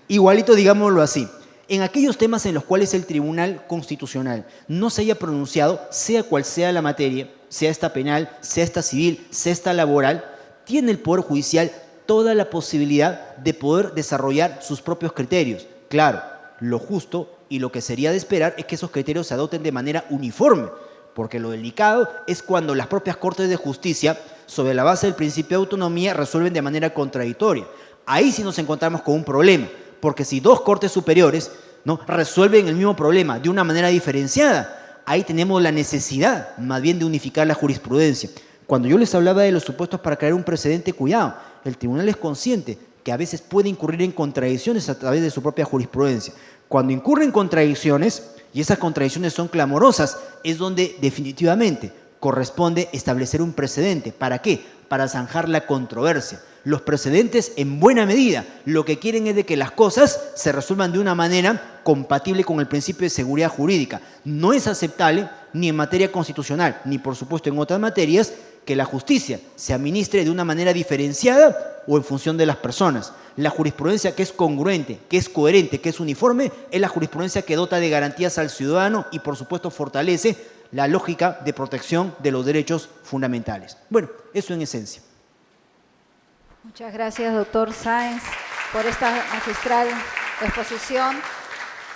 Igualito, digámoslo así. En aquellos temas en los cuales el Tribunal Constitucional no se haya pronunciado, sea cual sea la materia, sea esta penal, sea esta civil, sea esta laboral, tiene el Poder Judicial toda la posibilidad de poder desarrollar sus propios criterios. Claro, lo justo y lo que sería de esperar es que esos criterios se adopten de manera uniforme, porque lo delicado es cuando las propias Cortes de Justicia, sobre la base del principio de autonomía, resuelven de manera contradictoria. Ahí sí nos encontramos con un problema, porque si dos Cortes superiores, ¿no?, resuelven el mismo problema de una manera diferenciada, ahí tenemos la necesidad más bien de unificar la jurisprudencia. Cuando yo les hablaba de los supuestos para crear un precedente, cuidado, el tribunal es consciente que a veces puede incurrir en contradicciones a través de su propia jurisprudencia. Cuando incurre en contradicciones, y esas contradicciones son clamorosas, es donde definitivamente corresponde establecer un precedente. ¿Para qué? Para zanjar la controversia. Los precedentes, en buena medida, lo que quieren es de que las cosas se resuelvan de una manera compatible con el principio de seguridad jurídica. No es aceptable, ni en materia constitucional, ni por supuesto en otras materias, que la justicia se administre de una manera diferenciada o en función de las personas. La jurisprudencia que es congruente, que es coherente, que es uniforme, es la jurisprudencia que dota de garantías al ciudadano y por supuesto fortalece la lógica de protección de los derechos fundamentales. Bueno, eso en esencia. Muchas gracias, doctor Sáenz, por esta magistral exposición.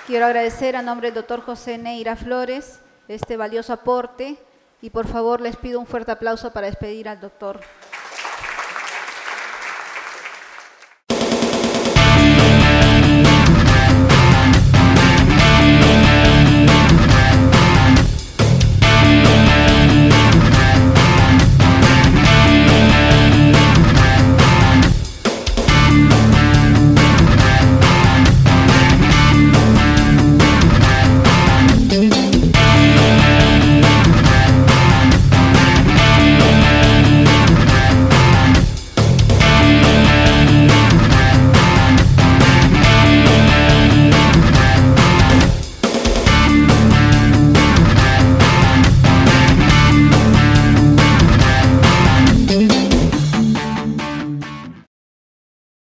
Quiero agradecer a nombre del doctor José Neira Flores este valioso aporte y por favor les pido un fuerte aplauso para despedir al doctor